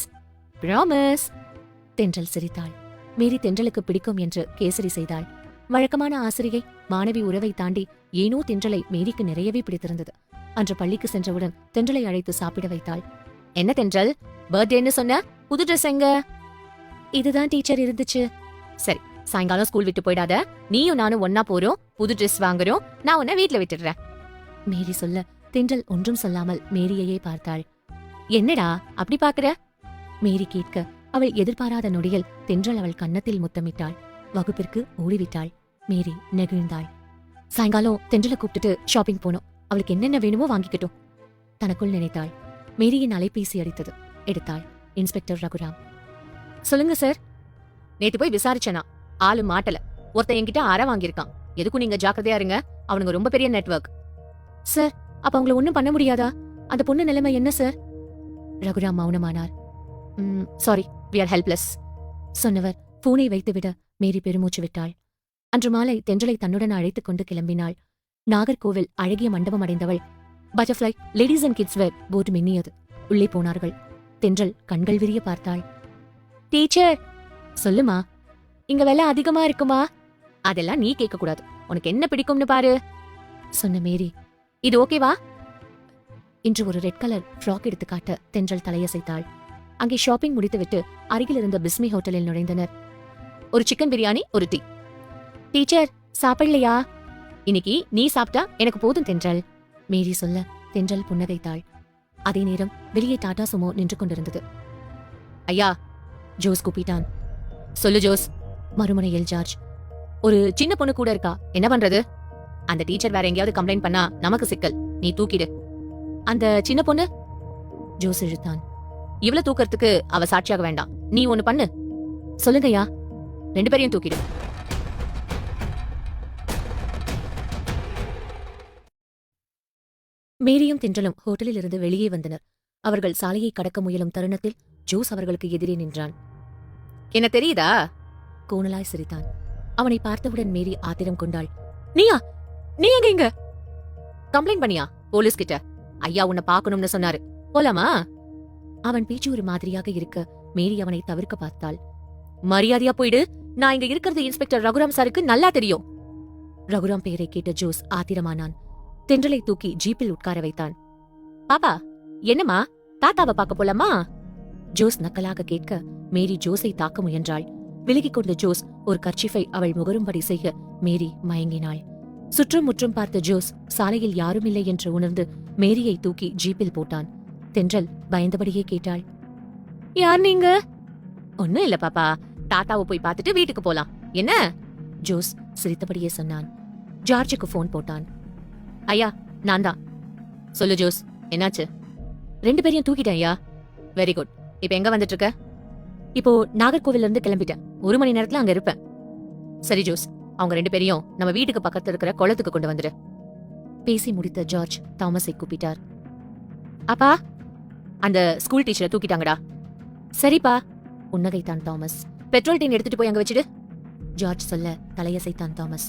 ப்ராமிஸ். தென்றல் சிரித்தாள். மேரி தென்றலுக்கு பிடிக்கும் என்று கேசரி செய்தாள். வழக்கமான ஆசிரியை மாணவி உறவை தாண்டி ஏனோ தென்றலை மேரிக்கு நிறையவே பிடித்திருந்தது. அன்று பள்ளிக்கு சென்றவுடன் தென்றலை அழைத்து சாப்பிட வைத்தாள். என்ன தென்றல், பர்த்டேன்னு சொன்ன? புது ட்ரெஸ் எங்க? இதுதான் டீச்சர் இருந்துச்சு. சரி, சாயங்காலம் ஸ்கூல் விட்டு போயிடாத. நீயும் நானும் ஒன்னா போறோம், புது ட்ரெஸ் வாங்குறோம். நான் உன்னை வீட்ல விட்டுடுறேன். மேரி சொல்ல தென்றல் ஒன்றும் சொல்லாமல் மேரியையே பார்த்தாள். என்னடா அப்படி பாக்குற? மேரி கேட்க அவள் எதிர்பாராத நொடியில் தென்றல் அவள் கன்னத்தில் முத்தமிட்டாள். வகுப்பிற்கு ஓடிவிட்டாள். மேரி நெகிழ்ந்தாள். சாயங்காலம் தென்றலை கூப்பிட்டுட்டு ஷாப்பிங் போனோம். அவளுக்கு என்னென்ன வேணுமோ வாங்கிக்கிட்டோம். தனக்குள் நினைத்தாள். மேரியின் அலைபேசி அடித்தது. எடுத்தாள். இன்ஸ்பெக்டர் ரகுராம். சொல்லுங்க சார். நேத்து போய் விசாரிச்சனா, ஆளு மாட்டல. ஒருத்தன் என்கிட்ட அரை வாங்கியிருக்கான். எதுக்கும் நீங்க ஜாக்கிரதையா இருங்க. அவனுங்க ரொம்ப பெரிய நெட்வொர்க். சார், அப்ப அவங்கள ஒண்ணும் பண்ண முடியாதா? அந்த பொண்ணு நிலைமை என்ன சார்? ரகுராம் மௌனமானார். சாரி, we are helpless சொன்னவர் போனை வைத்துவிட மேரி பெருமூச்சு விட்டாள். அன்று மாலை தென்றலை தன்னுடன் அழைத்துக் கொண்டு கிளம்பினாள். நாகர்கோவில் அழகிய மண்டபம் அடைந்தவள். Butterfly ladies and kids wear board மின்னியது. உள்ளே போனார்கள். தென்றல் கண்கள் விரிய பார்த்தாள். டீச்சர், சொல்லுமா. இங்க விலை அதிகமா இருக்குமா? அதெல்லாம் நீ கேட்க கூடாது. உனக்கு என்ன பிடிக்கும்னு பாரு, சொன்ன மேரி. இது ஓகேவா? இன்று ஒரு ரெட் கலர் ஃப்ராக் எடுத்து காட்ட தென்றல் தலையசைத்தாள். அங்கே ஷாப்பிங் முடித்துவிட்டு அருகில் இருந்த பிஸ்மி ஹோட்டலில் நுழைந்தனர். ஒரு சிக்கன் பிரியாணி, ஒரு டீ. டீச்சர், சாப்பிடலையா? இன்னைக்கு நீ சாப்பிட்டா எனக்கு போதும் தென்றல், மேரி சொல்ல தென்றல் புன்னகைத்தாள். அதே நேரம் வெளியே டாடா சுமோ நின்று கொண்டிருந்தது. ஐயா, ஜோஸ் கூப்பிட்டான். சொல்லு ஜோஸ். மறுமுனையில் ஜார்ஜ். ஒரு சின்ன பொண்ணு கூட இருக்கா, என்ன பண்றது? அந்த டீச்சர் வேற எங்கேயாவது கம்ப்ளைண்ட் பண்ணா நமக்கு சிக்கல், நீ தூக்கிடு. அந்த சின்ன பொண்ணு? ஜோஸ் இழுத்தான். இவ்வளவு தூக்கறதுக்கு அவ சாட்சியாக வேண்டாம். நீ ஒண்ணு பண்ணு. சொல்லுங்கய்யா. 2 பேரையும் தூக்கிடு. மேரியும் தென்றலும் ஹோட்டலில் இருந்து வெளியே வந்தனர். அவர்கள் சாலையை கடக்க முயலும் தருணத்தில் ஜோஸ் அவர்களுக்கு எதிரே நின்றான். என்ன தெரியுதா? கோணலாய் சிரித்தான். அவனை பார்த்தவுடன் மேரி ஆத்திரம் கொண்டாள். நீயா? நீ எங்க இங்க? கம்ப்ளைண்ட் பண்ணியா போலீஸ் கிட்ட? ஐயா உன்னை பாக்கணும்னு சொன்னாரு, போலாமா? அவன் பேச்சு ஒரு மாதிரியாக இருக்க மேரி அவனை தவிர்க்க பார்த்தாள். மரியாதையா போயிடு. நான் இங்க இருக்கிறது இன்ஸ்பெக்டர் ரகுராம் சாருக்கு நல்லா தெரியும். ரகுராம் பெயரை கேட்ட ஜோஸ் ஆத்திரமானான். தென்றலை தூக்கி ஜீப்பில் உட்கார வைத்தான். பாப்பா, என்னம்மா, தாத்தாவை பார்க்க போலாமா? ஜோஸ் நக்கலாக கேட்க மேரி ஜோஸை தாக்க முயன்றாள். விலகிக் கொண்ட ஜோஸ் ஒரு கர்ச்சிஃபை அவள் முகரும்படி செய்ய மேரி மயங்கினாள். சுற்றும் முற்றும் பார்த்த ஜோஸ் சாலையில் யாரும் இல்லை என்று உணர்ந்து மேரியை தூக்கி ஜீப்பில் போட்டான். தென்றல் பயந்தபடியே கேட்டாள். யார் நீங்க? ஒன்னும் இல்ல பாப்பா, தாத்தாவை போய் பார்த்துட்டு வீட்டுக்கு போலாம், என்ன? ஜோஸ் சிரித்தபடியே சொன்னான். ஜார்ஜுக்கு போன் போட்டான். ஐயா, நான் தான். சொல்லு ஜோஸ், என்னாச்சு? 2 பேரையும் தூக்கிட்டேன் ஐயா. Very good. இப்ப எங்க வந்துட்டு இருக்க? இப்போ நாகர்கோவில்ல இருந்து கிளம்பிட்டேன். 1 மணி நேரத்துல அங்க இருப்பேன். சரி ஜோஸ், அவங்க 2 பேரையும் நம்ம வீட்டுக்கு பக்கத்துல இருக்கிற குளத்துக்கு கொண்டு வந்துடு. பேசி முடித்த ஜார்ஜ் தாமஸை கூப்பிட்டார். அப்பா, அந்த ஸ்கூல் டீச்சரை தூக்கிட்டாங்கடா. சரிப்பா, புன்னகைத்தான் தாமஸ். பெட்ரோல் டீன் எடுத்துட்டு போய் அங்க வச்சிடு, ஜார்ஜ் சொல்ல தலையசைத்தான் தாமஸ்.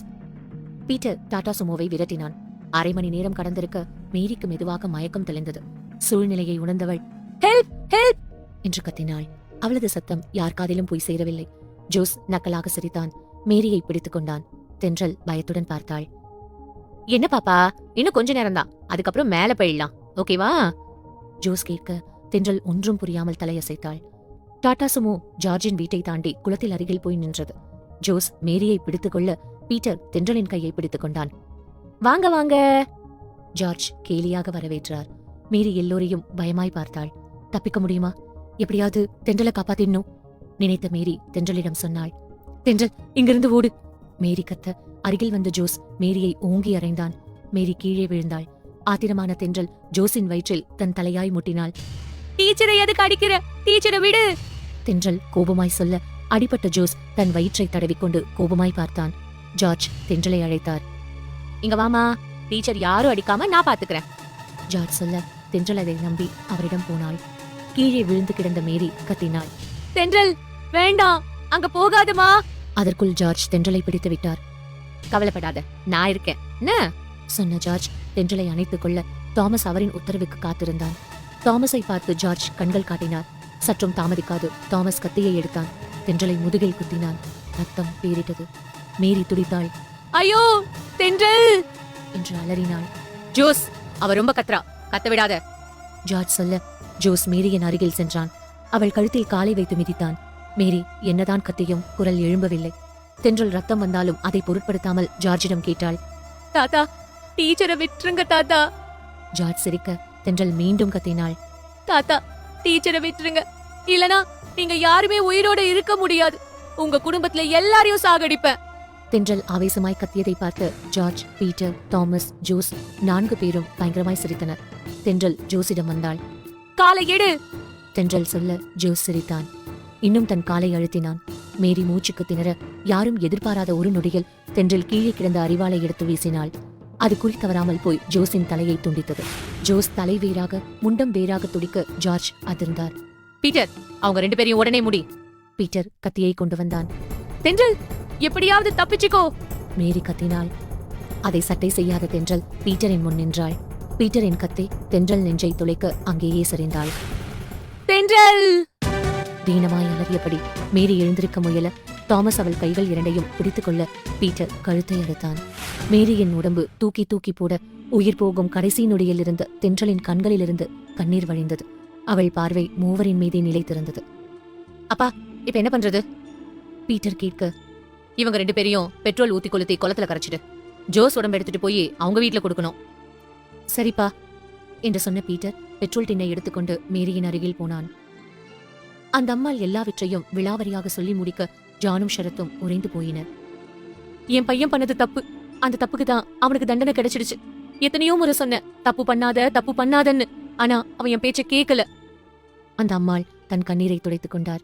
பீட்டர் டாடா சுமோவை விரட்டினான். 1/2 மணி நேரம் கடந்திருக்க மேரிக்கு மெதுவாக மயக்கம் தெளிந்தது. சூழ்நிலையை உணர்ந்தவள் ஹெல்ப் ஹெல்ப் என்று கத்தினாள். அவளது சத்தம் யார் காதிலும் போய் சேரவில்லை. ஜோஸ் நக்கலாக சிரித்தான். மேரியை பிடித்துக் கொண்டான். தென்றல் பயத்துடன் பார்த்தாள். என்ன பாப்பா, இன்னும் கொஞ்ச நேரம்தான், அதுக்கப்புறம் மேல போயிடலாம், ஓகேவா? ஜோஸ் கேட்க தென்றல் ஒன்றும் புரியாமல் தலையசைத்தாள். டாடா சுமோ ஜார்ஜின் வீட்டை தாண்டி குளத்தில் அருகில் போய் நின்றது. ஜோஸ் மேரியை பிடித்துக் கொள்ள பீட்டர் தென்றலின் கையை பிடித்துக் கொண்டான். வாங்க வாங்க, ஜார்ஜ் கேலியாக வரவேற்றார். மேரி எல்லோரையும் பயமாய் பார்த்தாள். தப்பிக்க முடியுமா? எப்படியாவது தென்றலை காப்பாத்திடணும் நினைத்த மேரி தென்றலிடம் சொன்னாள். தென்றல், இங்கிருந்து ஓடு, மேரி கத்த அருகில் வந்த ஜோஸ் மேரியை ஓங்கி அறைந்தான். மேரி கீழே விழுந்தாள். ஆத்திரமான தென்றல் ஜோஸின் வயிற்றில் தன் தலையாய் முட்டினாள். டீச்சரை எதுக்கு அடிக்கிற? டீச்சரை விடு, தென்றல் கோபமாய் சொல்ல அடிபட்ட ஜோஸ் தன் வயிற்றை தடவிக்கொண்டு கோபமாய் பார்த்தான். ஜார்ஜ் தென்றலை அழைத்தார். இங்க வாமா, டீச்சர் யாரும் அடிக்காம நான் பாத்துக்கிறேன், ஜார்ஜ் சொல்ல தென்றல் அதை நம்பி அவரிடம் போனாள். கீழே விழுந்து கிடந்த மேரி கத்தினாள். தென்றல், வேண்டாம், அங்க போகாதமா. அதற்குள் ஜார்ஜ் தென்றலை பிடித்து விட்டார். கவலைப்படாத, நான் இருக்கேன் என்ன சொன்ன ஜார்ஜ் தென்றலை அணைத்துக் கொள்ள தாமஸ் அவரின் உத்தரவுக்கு காத்திருந்தான். தாமஸை பார்த்து ஜார்ஜ் கண்கள் காட்டினார். சற்றும் தாமதிக்காது தாமஸ் கத்தியை எடுத்தான். தென்றலை முதுகில் குத்தினான். ரத்தம் பேரிட்டது. மேரி துடித்தாள். ஐயோ தென்றல் என்று அலறினாள். ஜோஸ், அவ ரொம்ப கத்ரா, கத்த விடாத, ஜார்ஜ் சொல்ல ஜோஸ் மேரியின் அருகில் சென்றான். அவள் கழுத்தில் காலை வைத்து மிதித்தான். மேரி என்னதான் கத்தியும் குரல் எழும்பவில்லை. தென்றல் ரத்தம் வந்தாலும் அதை பொருட்படுத்தாமல் ஜார்ஜிடம் கேட்டாள். தாத்தா, டீச்சரை விட்டுருங்க தாத்தா. ஜார்ஜ் சிரிக்க தென்றல் மீண்டும் கத்தினாள். தாத்தா, டீச்சரை விட்டுருங்க, இல்லனா நீங்க யாருமே உயிரோட இருக்க முடியாது, உங்க குடும்பத்துல எல்லாரையும் சாகடிப்பேன். தென்றல் ஆவேசமாய் கத்தியதை பார்த்து ஜார்ஜ், பீட்டர், தாமஸ், ஜோஸ் 4 பேரும் பயங்கரமாய் சிரித்தனர். தென்றல் ஜோஸிடம் வந்தாள். காலை எடு, தென்றல் சொல்ல ஜோஸ் சிரித்தான். இன்னும் தன் காலை அழுத்தினான். மேரி மூச்சுக்கு திணற யாரும் எதிர்பாராத ஒரு நொடியில் தென்றல் கீழே கிடந்த அரிவாளை எடுத்து வீசினாள். அது குறி தவறாமல் போய் ஜோஸின் தலையை துண்டித்தது. ஜோஸ் தலை வேறாக முண்டம் வேறாக துடிக்க ஜார்ஜ் அதிர்ந்தார். பீட்டர், அவங்க 2 பேரையும் உடனே முடி. பீட்டர் கத்தியை கொண்டு வந்தான். தென்றல், எப்படியாவது தப்பிச்சுக்கோ! மேரி கத்தினாள். அதை சட்டை செய்யாத தென்றல் பீட்டரின் முன் நின்றாள். பீட்டரின் கத்தி தென்றல் நெஞ்சை துளைக்க அங்கேயே சரிந்தாள். தென்றல்! தீனமாய் அலறியபடி மேரி எழுந்திருக்க முயல தாமஸ் அவள் கைகள் இரண்டையும் பிடித்துக்கொள்ள பீட்டர் கழுத்தை அறுத்தான். மேரியின் உடம்பு தூக்கி தூக்கி போட உயிர் போகும் கடைசி நொடியில் இருந்த தென்றலின் கண்களிலிருந்து கண்ணீர் வழிந்தது. அவள் பார்வை மூவரின் மீதே நிலைத்திருந்தது. அப்பா, இப்ப என்ன பண்றது? பீட்டர் கேட்க, இவங்க 2 பேரையும் பெட்ரோல் ஊத்தி கொளுத்தி குளத்துல கரைச்சிடு. ஜோஸ் உடம்பு எடுத்துட்டு போய் அவங்க வீட்டுல கொடுக்கணும். சரிப்பா என்று சொன்ன பீட்டர் பெட்ரோல் டின்னை எடுத்துக்கொண்டு மேரியின் அருகில் போனான். அந்த அம்மாள் எல்லாவற்றையும் விலாவரியாக சொல்லி முடிக்க ஜானும் ஷரத்தும் உறைந்து போயினர். என் பையன் பண்ணது தப்பு. அந்த தப்புக்கு தான் அவனுக்கு தண்டனை கிடைச்சிடுச்சு. எத்தனையோ முறை சொன்ன, தப்பு பண்ணாதன்னு. ஆனா அவன் என் பேச்ச கேட்கல. அந்த அம்மாள் தன் கண்ணீரை துடைத்துக் கொண்டார்.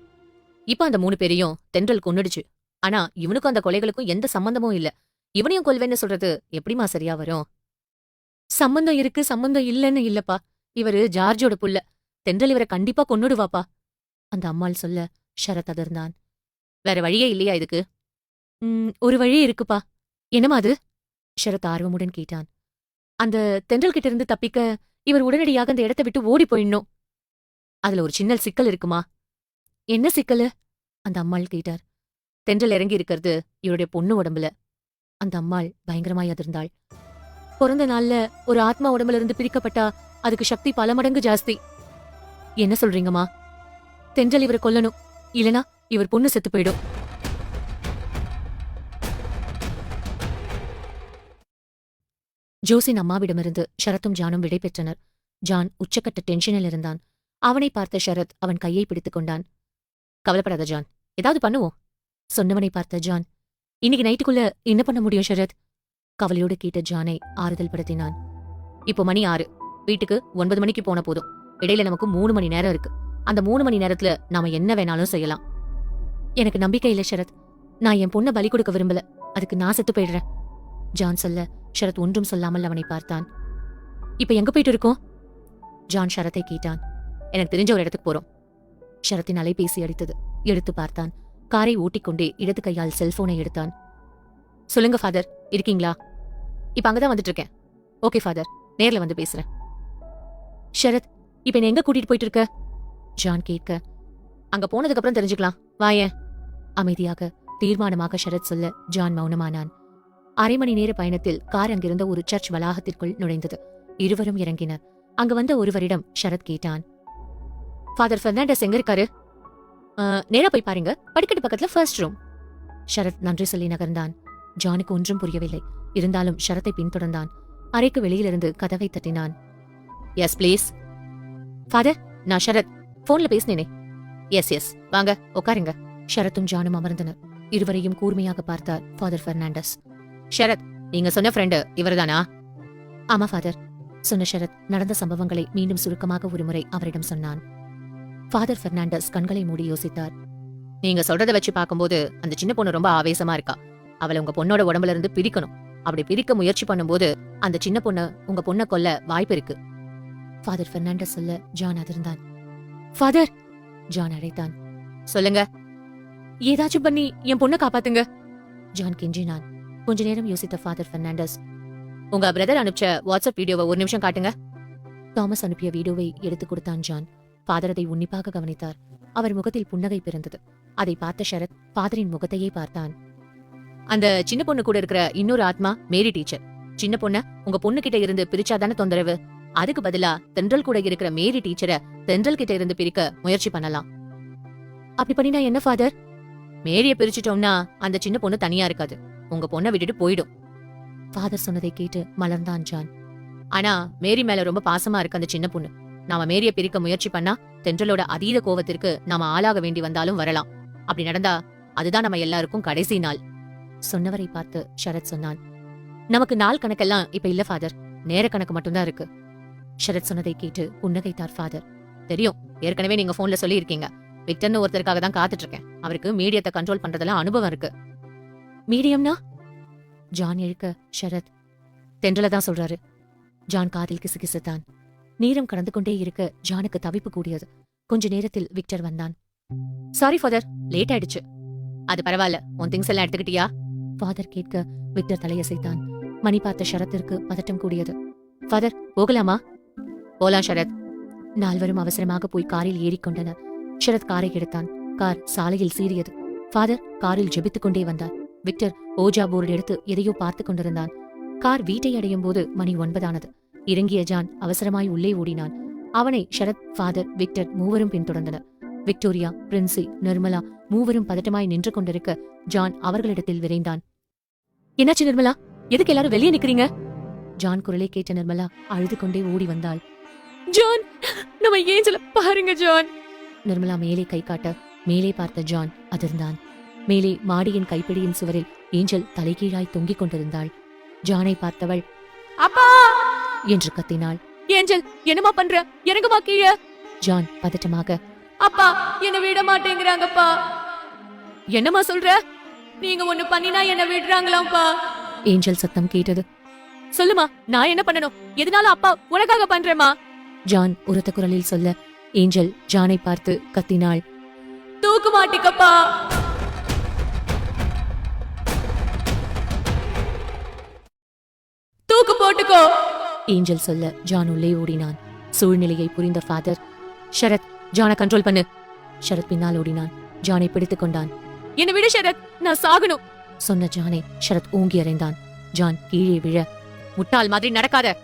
இப்ப அந்த 3 பேரையும் தென்றல் கொன்னுடுச்சு. ஆனா இவனுக்கும் அந்த கொலைகளுக்கும் எந்த சம்பந்தமும் இல்ல. இவனையும் கொல்வேன்னு சொல்றது எப்படிமா சரியா வரும்? சம்பந்தம் இருக்கு, சம்பந்தம் இல்லன்னு இல்லப்பா. இவரு ஜார்ஜோட புள்ள. தென்றல் இவரை கண்டிப்பா கொன்னுடுவாப்பா. அந்த அம்மாள் சொல்ல ஷரத் அதிர்ந்தான். வேற வழியே இல்லையா இதுக்கு? ஒரு வழி இருக்குப்பா. என்னமா அது? ஷரத் ஆர்வமுடன் கேட்டான். அந்த தென்றல் கிட்ட இருந்து தப்பிக்க இவர் உடனடியாக அந்த இடத்தை விட்டு ஓடி போயிடணும். அதுல ஒரு சின்ன சிக்கல் இருக்குமா? என்ன சிக்கலு? அந்த அம்மாள் கேட்டார். தென்றல் இறங்கி இருக்கிறது இவருடைய பொண்ணு உடம்புல. அந்த அம்மாள் பயங்கரமாய் அதிர்ந்தாள். பிறந்த நாள்ல ஒரு ஆத்மா உடம்புல இருந்து பிரிக்கப்பட்டா அதுக்கு சக்தி பல மடங்கு ஜாஸ்தி. என்ன சொல்றீங்கம்மா? தென்றல் இவரை கொல்லணும், இல்லனா இவர் பொண்ணு செத்து போயிடும். ஜோஸின் அம்மாவிடமிருந்து ஷரத்தும் ஜானும் விடை பெற்றனர். ஜான் உச்சக்கட்ட டென்ஷனில் இருந்தான். அவனை பார்த்த ஷரத் அவன் கையை பிடித்துக் கொண்டான். கவலைப்படாத ஜான், ஏதாவது பண்ணுவோம். சொன்னவனை பார்த்த ஜான், இன்னைக்கு நைட்டுக்குள்ள என்ன பண்ண முடியும் ஷரத்? கவலையோடு கேட்ட ஜானை ஆறுதல் படுத்தினான். இப்போ மணி 6, வீட்டுக்கு 9 மணிக்கு போன போதும். இடையில நமக்கு 3 மணி நேரம் இருக்கு. அந்த 3 மணி நேரத்துல நாம என்ன வேணாலும் செய்யலாம். எனக்கு நம்பிக்கை இல்ல ஷரத். நான் என் பொண்ணை பலி கொடுக்க விரும்பல. அதுக்கு நான் செத்து போயிடுறேன். ஜான் சொல்ல ஷரத் ஒன்றும் சொல்லாமல் அவனை பார்த்தான். இப்ப எங்க போயிட்டு இருக்கோம்? ஜான் ஷரத்தை கேட்டான். எனக்கு தெரிஞ்ச ஒரு இடத்துக்கு போறோம். ஷரத்தின் அலைபேசி அடித்தது. எடுத்து பார்த்தான். காரை ஓட்டிக்கொண்டே இடது கையால் செல்போனை எடுத்தான். சொல்லுங்க ஃபாதர், இருக்கீங்களா? இப்ப அங்கதான் வந்துட்டு இருக்கேன். ஓகே ஃபாதர், நேர்ல வந்து பேசுறேன். ஷரத், இப்ப என்ன எங்க கூட்டிட்டு போயிட்டு இருக்க? ஜான் கேட்க. அங்க போனதுக்கு அப்புறம் தெரிஞ்சுக்கலாம், வாயேன். அமைதியாக தீர்மானமாக ஷரத் சொல்ல ஜான் மௌனமானான். அரை மணி நேர பயணத்தில் கார் அங்கிருந்த ஒரு சர்ச் வளாகத்திற்குள் நுழைந்தது. இருவரும் இறங்கினர். அங்கு வந்த ஒருவரிடம் ஷரத் கேட்டான். ஃபாதர் பெர்னாண்டஸ் எங்க இருக்காரு? நேரா போய் பாருங்க, படிக்கட்டு பக்கத்துல ஃபர்ஸ்ட் ரூம். ஷரத் நன்றி சொல்லி நகர்ந்தான். ஜானுக்கு ஒன்றும் புரியவில்லை. இருந்தாலும் ஷரத்தை பின்தொடர்ந்தான். அறைக்கு வெளியிலிருந்து கதவை தட்டினான். S please. ஃபாதர், நான் ஷரத். போன்ல பேசினேனே. எஸ் வாங்க உட்காருங்க. ஷரத்தும் ஜானும் அமர்ந்தனர். இருவரையும் கூர்மையாக பார்த்தார் ஃபாதர் பெர்னாண்டஸ். ஷரத், நீங்க சொன்ன ஃப்ரெண்டு இவர்தானா? ஆமா ஃபாதர், சொன்ன ஷரத் நடந்த சம்பவங்களை மீண்டும் சுருக்கமாக ஒருமுறை அவரிடம் சொன்னான். ஃபாதர் பெர்னாண்டஸ் கண்களை மூடி யோசித்தார். நீங்க சொல்றதை வச்சு பார்க்கும்போது அந்த சின்ன பொண்ணு ரொம்ப ஆவேசமா இருக்கா. அவளை உங்க பொண்ணோட உடம்புல இருந்து பிரிக்கணும். அப்படி பிரிக்க முயற்சி பண்ணும்போது அந்த சின்ன பொண்ணு உங்க பொண்ணை கொல்ல வாய்ப்பு இருக்கு. ஃபாதர் பெர்னாண்டஸ் சொல்ல ஜான் அதிர்ந்தான். ஃபாதர், ஜான் அழைத்தான். சொல்லுங்க. ஏதாச்சும் பண்ணி என் பொண்ணை காப்பாத்துங்க. ஜான் கெஞ்சினான். கொஞ்ச நேரம் யோசித்த ஃபாதர் பெர்னாண்டஸ், உங்க பிரதர் அனுப்பிச்ச வாட்ஸ்அப் வீடியோவை ஒரு நிமிஷம் காட்டுங்க. தாமஸ் அனுப்பிய வீடியோவை எடுத்துக் கொடுத்தான் ஜான். ஃபாதர் அதை உன்னிப்பாக கவனித்தார். அவர் முகத்தில் புன்னகை பிறந்தது. அதை பார்த்த ஷரத் ஃபாதரின் முகத்தையே பார்த்தான். அந்த சின்ன பொண்ணு கூட இருக்கிற இன்னொரு ஆத்மா மேரி டீச்சர். சின்ன பொண்ண உங்க பொண்ணு கிட்ட இருந்து பிரிச்சாதானே தொந்தரவு. அதுக்கு பதிலா தென்றல் கூட இருக்கிற மேரி டீச்சரை தென்றல் கிட்ட இருந்து பிரிக்க முயற்சி பண்ணலாம். அப்படி பண்ணினா என்ன ஃபாதர்? மேரிய பிரிச்சுட்டோம்னா அந்த சின்ன பொண்ணு தனியா இருக்காது, உங்க பொண்ணை விட்டுட்டு போயிடும். ஃபாதர் சொன்னதை கேட்டு மலர்ந்தான் ஜான். ஆனா மேரி மேல ரொம்ப பாசமா இருக்கு அந்த சின்ன பொண்ணு. நாம மேரிய பிரிக்க முயற்சி பண்ணா தென்றலோட அதீத கோவத்திற்கு நாம ஆளாக வேண்டி வந்தாலும் வரலாம். அப்படி நடந்தா அதுதான் நம்ம எல்லாருக்கும் கடைசி நாள். சொன்னவரை பார்த்து ஷரத் சொன்னான். நமக்கு நாள் கணக்கெல்லாம் இப்ப இல்ல ஃபாதர், நேர கணக்கு மட்டும்தான் இருக்கு. ஷரத் சொன்னதை கேட்டு புன்னகைத்தார் ஃபாதர். தெரியும், ஏற்கனவே நீங்க போன்ல சொல்லி இருக்கீங்க. விக்டர்னு ஒருத்தருக்காக தான் காத்துட்டு இருக்கேன். அவருக்கு மீடியத்தை கண்ட்ரோல் பண்றதெல்லாம் அனுபவம் இருக்கு. மீடியம்னா? ஜான் இழுக்க ஷரத் தென்றல தான் சொல்றாரு. ஜான் காதில் கிசுகிசுத்தான். நேரம் கடந்து கொண்டே இருக்க ஜானுக்கு தவிப்பு கூடியது. கொஞ்ச நேரத்தில் விக்டர் வந்தான். சாரி ஃபாதர், லேட் ஆயிடுச்சு. அது பரவாயில்ல, உன் திங்ஸ் எல்லாம் எடுத்துக்கிட்டியா? ஃபாதர் கேட்க விக்டர் தலையசைத்தான். மணி பார்த்த ஷரத்திற்கு பதட்டம் கூடியது. ஃபாதர், போகலாமா? போலாம் ஷரத். நால்வரும் அவசரமாக போய் காரில் ஏறிக்கொண்டனர். ஷரத் காரை எடுத்தான். கார் சாலையில் சீறியது. ஃபாதர் காரில் ஜெபித்துக் கொண்டே வந்தார். விக்டர் ஓஜா போர்டு எடுத்து எதையோ பார்த்து கொண்டிருந்தான். கார் வீட்டை அடையும் போது மணி 9 ஆனது. இறங்கிய ஜான் அவசரமாய் உள்ளே ஓடினான். அவனை ஷரத், ஃபாதர், விக்டர் மூவரும் பின்தொடர்ந்தனர். விக்டோரியா, பிரின்சி, நிர்மலா மூவரும் பதட்டமாய் நின்று கொண்டிருக்க ஜான் அவர்களிடத்தில் விரைந்தான். என்னாச்சு நிர்மலா? எதுக்கு எல்லாரும் வெளியே நிக்கிறீங்க? ஜான் குரலை கேட்ட நிர்மலா அழுது கொண்டே ஓடி வந்தாள். ஜான், நம்ம ஏஞ்சல பாருங்க ஜான். நிர்மலா மேலே கை காட்ட மேலே பார்த்த ஜான் அதிர்ந்தான். மேலே மாடியின் கைப்பிடியின் சுவரில் ஏஞ்சல் தலைகீழாய் தொங்கிக் கொண்டிருந்தாள். ஜானை பார்த்தவள் அப்பா என்று கத்தினாள். ஏஞ்சல், என்னமா பண்ற? இறங்குமா கீழே. ஜான் பதட்டமாக, அப்பா என்ன விட மாட்டேங்கிறாங்கப்பா. என்னமா சொல்ற? நீங்க ஒண்ணு பண்ணினா என்ன விடுறாங்களாம்ப்பா. ஏஞ்சல் சத்தம் கேட்டது. சொல்லுமா, நான் என்ன பண்ணணும்? எதனால அப்பா உனக்காக பண்றேமா? ஜான் உரத்த குரலில் சொல்ல ஏஞ்சல் ஜானை பார்த்து கத்தினாள். தூக்கு மாட்டிக்கப்பா. தூக்கு போட்டுக்கோ. ஏஞ்சல் சொல்ல ஜான் உள்ளே ஓடினான். சூழ்நிலையை புரிந்த ஃபாதர், ஷரத், ஜானை கண்ட்ரோல் பண்ணு. ஷரத் பின்னால் ஓடினான். ஜானை பிடித்துக் கொண்டான். என்ன விடு ஷரத், நான் சாகணும் சொன்ன ஜானை ஷரத் ஓங்கி அறைந்தான். ஜான் கீழே விழ, முட்டாள் மாதிரி நடக்காத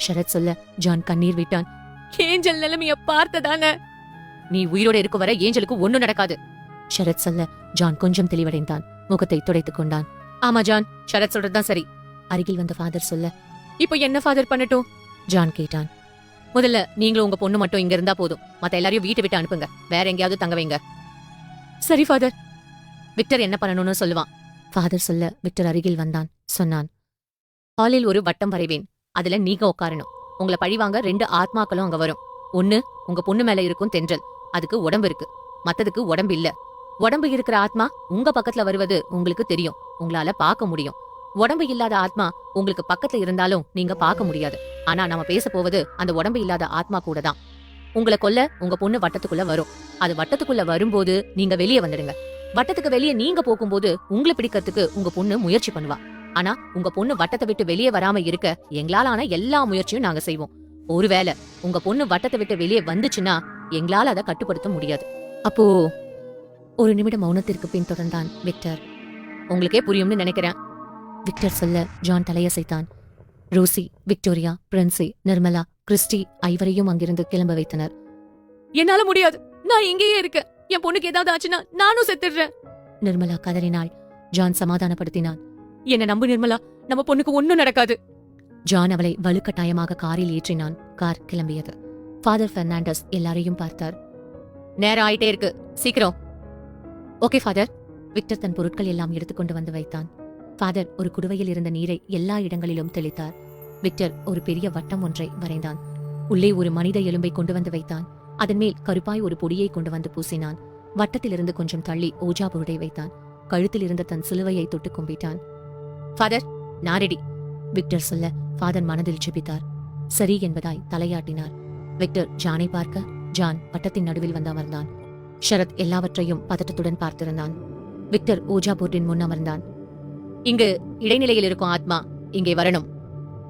ஷரத் சொல்ல ஜான் கண்ணீர் விட்டான். ஏஞ்சல் நிலைமைய பார்த்ததானே? நீ உயிரோட இருக்க வர ஏஞ்சலுக்கு ஒண்ணும் நடக்காது ஷரத் சொல்ல ஜான் கொஞ்சம் தெளிவடைந்தான். முகத்தை துடைத்துக் கொண்டான். ஆமா ஜான், ஷரத் சொல்றதுதான் சரி. அருகில் வந்த ஃபாதர் சொல்ல, இப்போ என்ன ஃபாதர் பண்ணட்டும்? ஜான் கேட்டான். முதல்ல நீங்களும் உங்க பொண்ணு மட்டும் இங்க இருந்தா போதும். மத்த எல்லாரையும் வீட்டை விட்டு அனுப்புங்க. வேற எங்கேயாவது தங்க வைங்க. சரி ஃபாதர். விக்டர் என்ன பண்ணணும்னு சொல்லுவான். ஃபாதர் சொல்ல விக்டர் அருகில் வந்தான். சொன்னான், ஹாலில் ஒரு வட்டம் வரைவேன். அதுல நீங்க உட்காரணும். உங்களை பழிவாங்க 2 ஆத்மாக்களும் அங்க வரும். ஒண்ணு உங்க பொண்ணு மேல இருக்கும் தென்றல். அதுக்கு உடம்பு இருக்கு, மத்ததுக்கு உடம்பு இல்ல. உடம்பு இருக்கிற ஆத்மா உங்க பக்கத்துல வருவது உங்களுக்கு தெரியும், உங்களால பார்க்க முடியும். உடம்பு இல்லாத ஆத்மா உங்களுக்கு பக்கத்துல இருந்தாலும் நீங்க பார்க்க முடியாது. ஆனா நாம பேச போவது அந்த உடம்பு இல்லாத ஆத்மா கூட தான். உங்களை கொல்ல உங்க பொண்ணு வட்டத்துக்குள்ள வரும். அது வட்டத்துக்குள்ள வரும்போது நீங்க வெளியே வந்துடுங்க. வட்டத்துக்கு வெளியே நீங்க போகும்போது உங்களை பிடிக்கிறதுக்கு உங்க பொண்ணு முயற்சி பண்ணுவா. ஆனா உங்க பொண்ணு வட்டத்தை விட்டு வெளியே வராம இருக்க எங்களாலான எல்லா முயற்சியும் நாங்க செய்வோம். ஒருவேளை உங்க பொண்ணு வட்டத்தை விட்டு வெளியே வந்துச்சுன்னா எங்களால அதை கட்டுப்படுத்த முடியாது. அப்போ ஒரு நிமிடம் மௌனத்திற்கு பின் தொடர்ந்தான் விக்டர். உங்களுக்கே புரியும்னு நினைக்கிறேன் விக்டர் சொல்ல ஜான் தலையசைத்தான். Rosy, Victoria, Princy, Nirmala, Christy ஐவரையும் அங்கிருந்து கிளம்ப வைத்தனர். என்னால முடியாது, நான் இங்கேயே இருக்க. என் பொண்ணுக்கு ஏதாவது ஆச்சுன்னா நானும் செத்துடுறேன் நிர்மலா கதறினாள். ஜான் சமாதானப்படுத்தினான். என்ன நம்பு நிர்மலா, நம்ம பொண்ணுக்கு ஒண்ணும் நடக்காது. ஜான் அவளை வலுக்கட்டாயமாக காரில் ஏற்றினான். கார் கிளம்பியது. ஃபாதர் பெர்னாண்டஸ் எல்லாரையும் பார்த்தார். நேரம் ஆயிட்டே இருக்கு, சீக்கிரம். Okay father. விக்டர் தன் பொருட்கள் எல்லாம் எடுத்துக்கொண்டு வந்து வைத்தான். ஃபாதர் ஒரு குடுவையில் இருந்த நீரை எல்லா இடங்களிலும் தெளித்தார். விக்டர் ஒரு பெரிய வட்டம் ஒன்றை வரைந்தான். உள்ளே ஒரு மனித எலும்பை கொண்டு வந்து வைத்தான். அதன் மேல் கருப்பாய் ஒரு பொடியை கொண்டு வந்து பூசினான். வட்டத்திலிருந்து கொஞ்சம் தள்ளி ஓஜா பொருடை வைத்தான். கழுத்தில் இருந்த தன் சிலுவையை தொட்டு கும்பிட்டான். ஃபாதர், நான் ரெடி விக்டர் சொல்ல ஃபாதர் மனதில் ஜெபித்தார். சரி என்பதாய் தலையாட்டினார். விக்டர் ஜானை பார்க்க ஜான் வட்டத்தின் நடுவில் வந்து அமர்ந்தான். ஷரத் எல்லாவற்றையும் பதட்டத்துடன் பார்த்திருந்தான். விக்டர் ஓஜா போர்டின் முன் அமர்ந்தான். இங்கு இடைநிலையில் இருக்கும் ஆத்மா இங்கே வரணும்.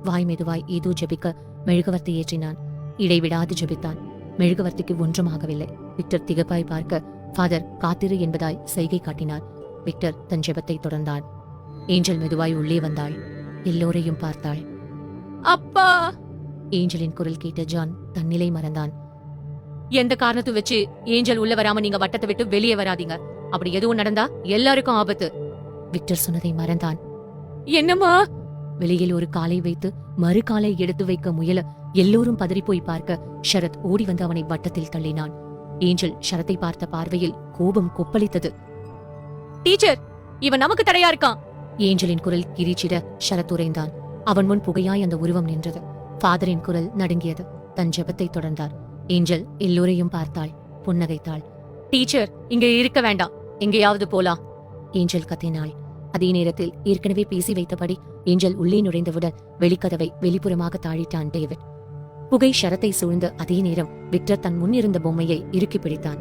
வாய் மெதுவாய் ஏதோ ஜெபிக்க மெழுகுவர்த்தி ஏற்றினான். இடைவிடாது ஜெபித்தான். மெழுகுவர்த்திக்கு ஒன்றும் ஆகவில்லை. விக்டர் திகப்பாய் பார்க்க ஃபாதர் காத்திரு என்பதாய் செய்கை காட்டினார். விக்டர் தன் ஜெபத்தை தொடர்ந்தான். ஏஞ்சல் மெதுவாய் உள்ளே வந்தாள். எல்லோரையும் பார்த்தாள். அப்பா! ஏஞ்சலின் குரல் கேட்ட ஜான் தன்னிலை மறந்தான். எந்த காரணத்தை வச்சு ஏஞ்சல் உள்ள வராம நீங்க வட்டத்தை விட்டு வெளியே வராதீங்க. அப்படி எதுவும் நடந்தா எல்லாருக்கும் ஆபத்து. விக்டர் சொன்னதை மறந்தான். என்னம்மா? வெளியில் ஒரு காலை வைத்து மறு காலை எடுத்து வைக்க முயல எல்லோரும் பதறிப்போய் பார்க்க ஷரத் ஓடி வந்து அவனை வட்டத்தில் தள்ளினான். ஏஞ்சல் ஷரத்தை பார்த்த பார்வையில் கோபம் கொப்பளித்தது. டீச்சர், இவன் நமக்கு தடையா இருக்கான். ஏஞ்சலின் குரல் கிரீச்சிட ஷரத் உறைந்தான். அவன் முன் புகையாய் அந்த உருவம் நின்றது. ஃபாதரின் குரல் நடுங்கியது. தன் ஜெபத்தை தொடர்ந்தார். ஏஞ்சல் எல்லோரையும் பார்த்தாள். புன்னகைத்தாள். டீச்சர், இங்க இருக்க வேண்டாம், எங்கேயாவது போலாம் ஏஞ்சல் கத்தினாள். அதே நேரத்தில் ஏற்கனவே பேசி வைத்தபடி ஏஞ்சல் உள்ளே நுழைந்தவுடன் வெளிக்கதவை வெளிப்புறமாக தாழிட்டான் டேவிட். புகை ஷரத்தை சூழ்ந்த அதே நேரம் விக்டர் தன் முன்னிருந்த பொம்மையை இறுக்கி பிடித்தான்.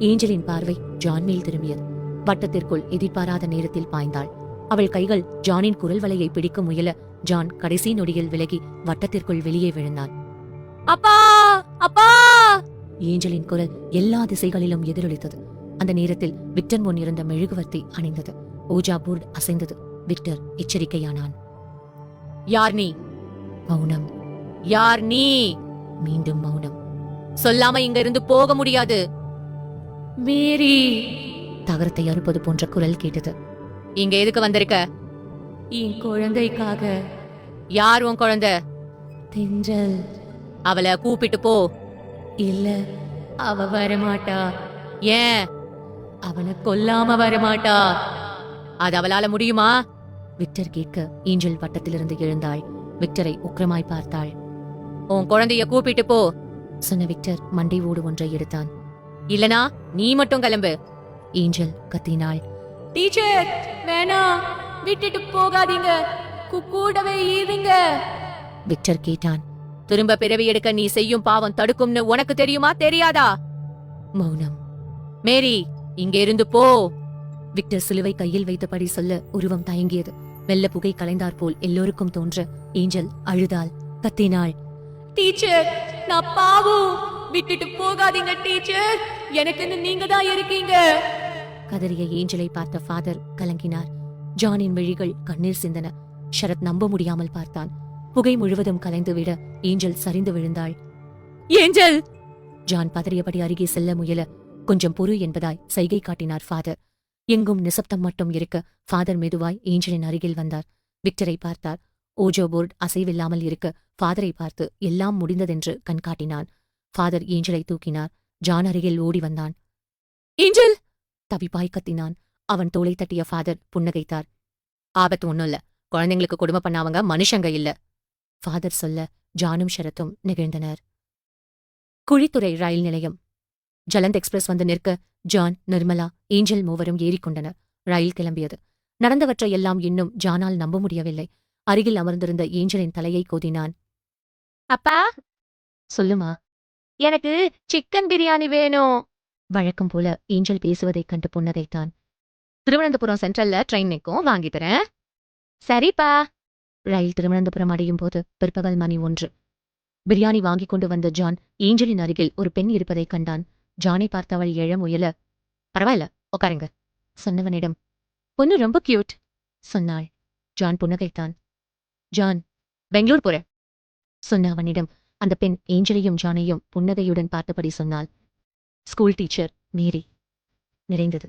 ஏஞ்சலின் பார்வை ஜான் மேல் திரும்பியது. வட்டத்திற்குள் எதிர்பாராத நேரத்தில் பாய்ந்தாள். அவள் கைகள் ஜானின் குரல் வலையை பிடிக்க முயல ஜான் கடைசி நொடியில் விலகி வட்டத்திற்குள் வெளியே விழுந்தான். அப்பா, அப்பா! ஏஞ்சலின் குரல் எல்லா திசைகளிலும் எதிரொலித்தது. அந்த நேரத்தில் விக்டர் முன் இருந்த மெழுகுவர்த்தி அணைந்தது. ஓஜா போர்டு அசைந்தது. விக்டர் எச்சரிக்கையானான். யார் நீ? மௌனம். யார் நீ? மீண்டும் மௌனம். சொல்லாம இங்க இருந்து போக முடியாது. மேரி! தகரத்தை அறுப்பது போன்ற குரல் கேட்டது. இங்க எதுக்கு வந்திருக்க? என் குழந்தைக்காக. யார் உன் குழந்தை? தென்றல். அவளை கூப்பிட்டு போ. இல்ல, அவ வரமாட்டா. ஏன்? அவனை கொல்லாம வரமாட்டா. அது அவளால முடியுமா? விக்டர் கேட்க ஏஞ்சல் வட்டத்திலிருந்து எழுந்தாள். விக்டரை உக்கிரமாய் பார்த்தாள். உன் குழந்தைய கூப்பிட்டு போ சொன்ன விக்டர் மண்டை ஓடு ஒன்றை எடுத்தான். இல்லனா நீ மட்டும் கிளம்பு. ஏஞ்சல் கத்தினாள். டீச்சர், வேணா, விட்டுட்டு போகாதீங்க, கூடவே ஈவிங்க. விக்டர் கேட்டான். திரும்ப பிறவி எடுக்க நீ செய்யும் பாவம் தடுக்கும்னு உனக்கு தெரியுமா தெரியாதா? மௌனம். மேரி, இங்க இருந்து போ. விக்டர் சிலுவை கையில் வைத்தபடி சொல்ல உருவம் தயங்கியது. வெள்ள புகை கலைந்தாற்போல் எல்லோருக்கும் தோன்ற ஏஞ்சல் அழுதாள், கத்தினாள். டீச்சர், நான் பாவம், விட்டுட்டு போகாதீங்க டீச்சர், எனக்குன்னு நீங்க தான் இருக்கீங்க. கதறிய ஏஞ்சலை பார்த்த ஃபாதர் கலங்கினார். ஜானின் விழிகள் கண்ணீர் சிந்தன. ஷரத் நம்ப முடியாமல் பார்த்தான். புகை முழுவதும் கலைந்து விட ஏஞ்சல் சரிந்து விழுந்தாள். ஏஞ்சல்! ஜான் பதறியபடி அருகே செல்ல முயல கொஞ்சம் பொறு என்பதாய் சைகை காட்டினார் ஃபாதர். எங்கும் நிசப்தம் மட்டும் இருக்க ஃபாதர் மெதுவாய் ஏஞ்சலின் அருகில் வந்தார். விக்டரை பார்த்தார். ஓஜோ போர்டு அசைவில்லாமல் இருக்க ஃபாதரை பார்த்து எல்லாம் முடிந்ததென்று கண்காட்டினான். ஃபாதர் ஏஞ்சலை தூக்கினார். ஜான் அருகில் ஓடி வந்தான். ஏஞ்சல்! தவிப்பாய் கத்தினான். அவன் தோளை தட்டிய ஃபாதர் புன்னகைத்தார். ஆபத்து ஒன்னும் இல்ல, குழந்தைங்களுக்கு கொடுமை பண்ணாவங்க மனுஷங்க இல்ல. ஃபாதர் சொல்ல ஜானும் ஷரத்தும் நெகிழ்ந்தனர். குழித்துறை ரயில் நிலையம். ஜலந்த் எக்ஸ்பிரஸ் வந்து நிற்க ஜான், நிர்மலா, ஏஞ்சல் மூவரும் ஏறிக்கொண்டனர். ரயில் கிளம்பியது. நடந்தவற்றை எல்லாம் இன்னும் ஜானால் நம்ப முடியவில்லை. அருகில் அமர்ந்திருந்த ஏஞ்சலின் தலையை கோதினான். அப்பா! சொல்லுமா. எனக்கு சிக்கன் பிரியாணி வேணும். வழக்கம் போல ஏஞ்சல் பேசுவதைக் கண்டு புன்னகைத்தான். திருவனந்தபுரம் சென்ட்ரல்ல ட்ரெயின் நிற்கும், வாங்கி தரேன். சரிப்பா. ரயில் திருவனந்தபுரம் அடையும் போது பிற்பகல் மணி 1. பிரியாணி வாங்கிக் கொண்டு வந்த ஜான் ஏஞ்சலின் அருகில் ஒரு பெண் இருப்பதைக் கண்டான். ஜானை பார்த்தவள் எழ முயல, பரவாயில்ல, உட்காருங்க சொன்னவனிடம், பொண்ணு ரொம்ப கியூட் சொன்னாள். ஜான் புன்னகைத்தான். ஜான், பெங்களூர் போறேன் சொன்ன அவனிடம் அந்த பெண் ஏஞ்சலையும் ஜானையும் புன்னகையுடன் பார்த்தபடி சொன்னாள். ஸ்கூல் டீச்சர் மேரி. நிறைந்தது.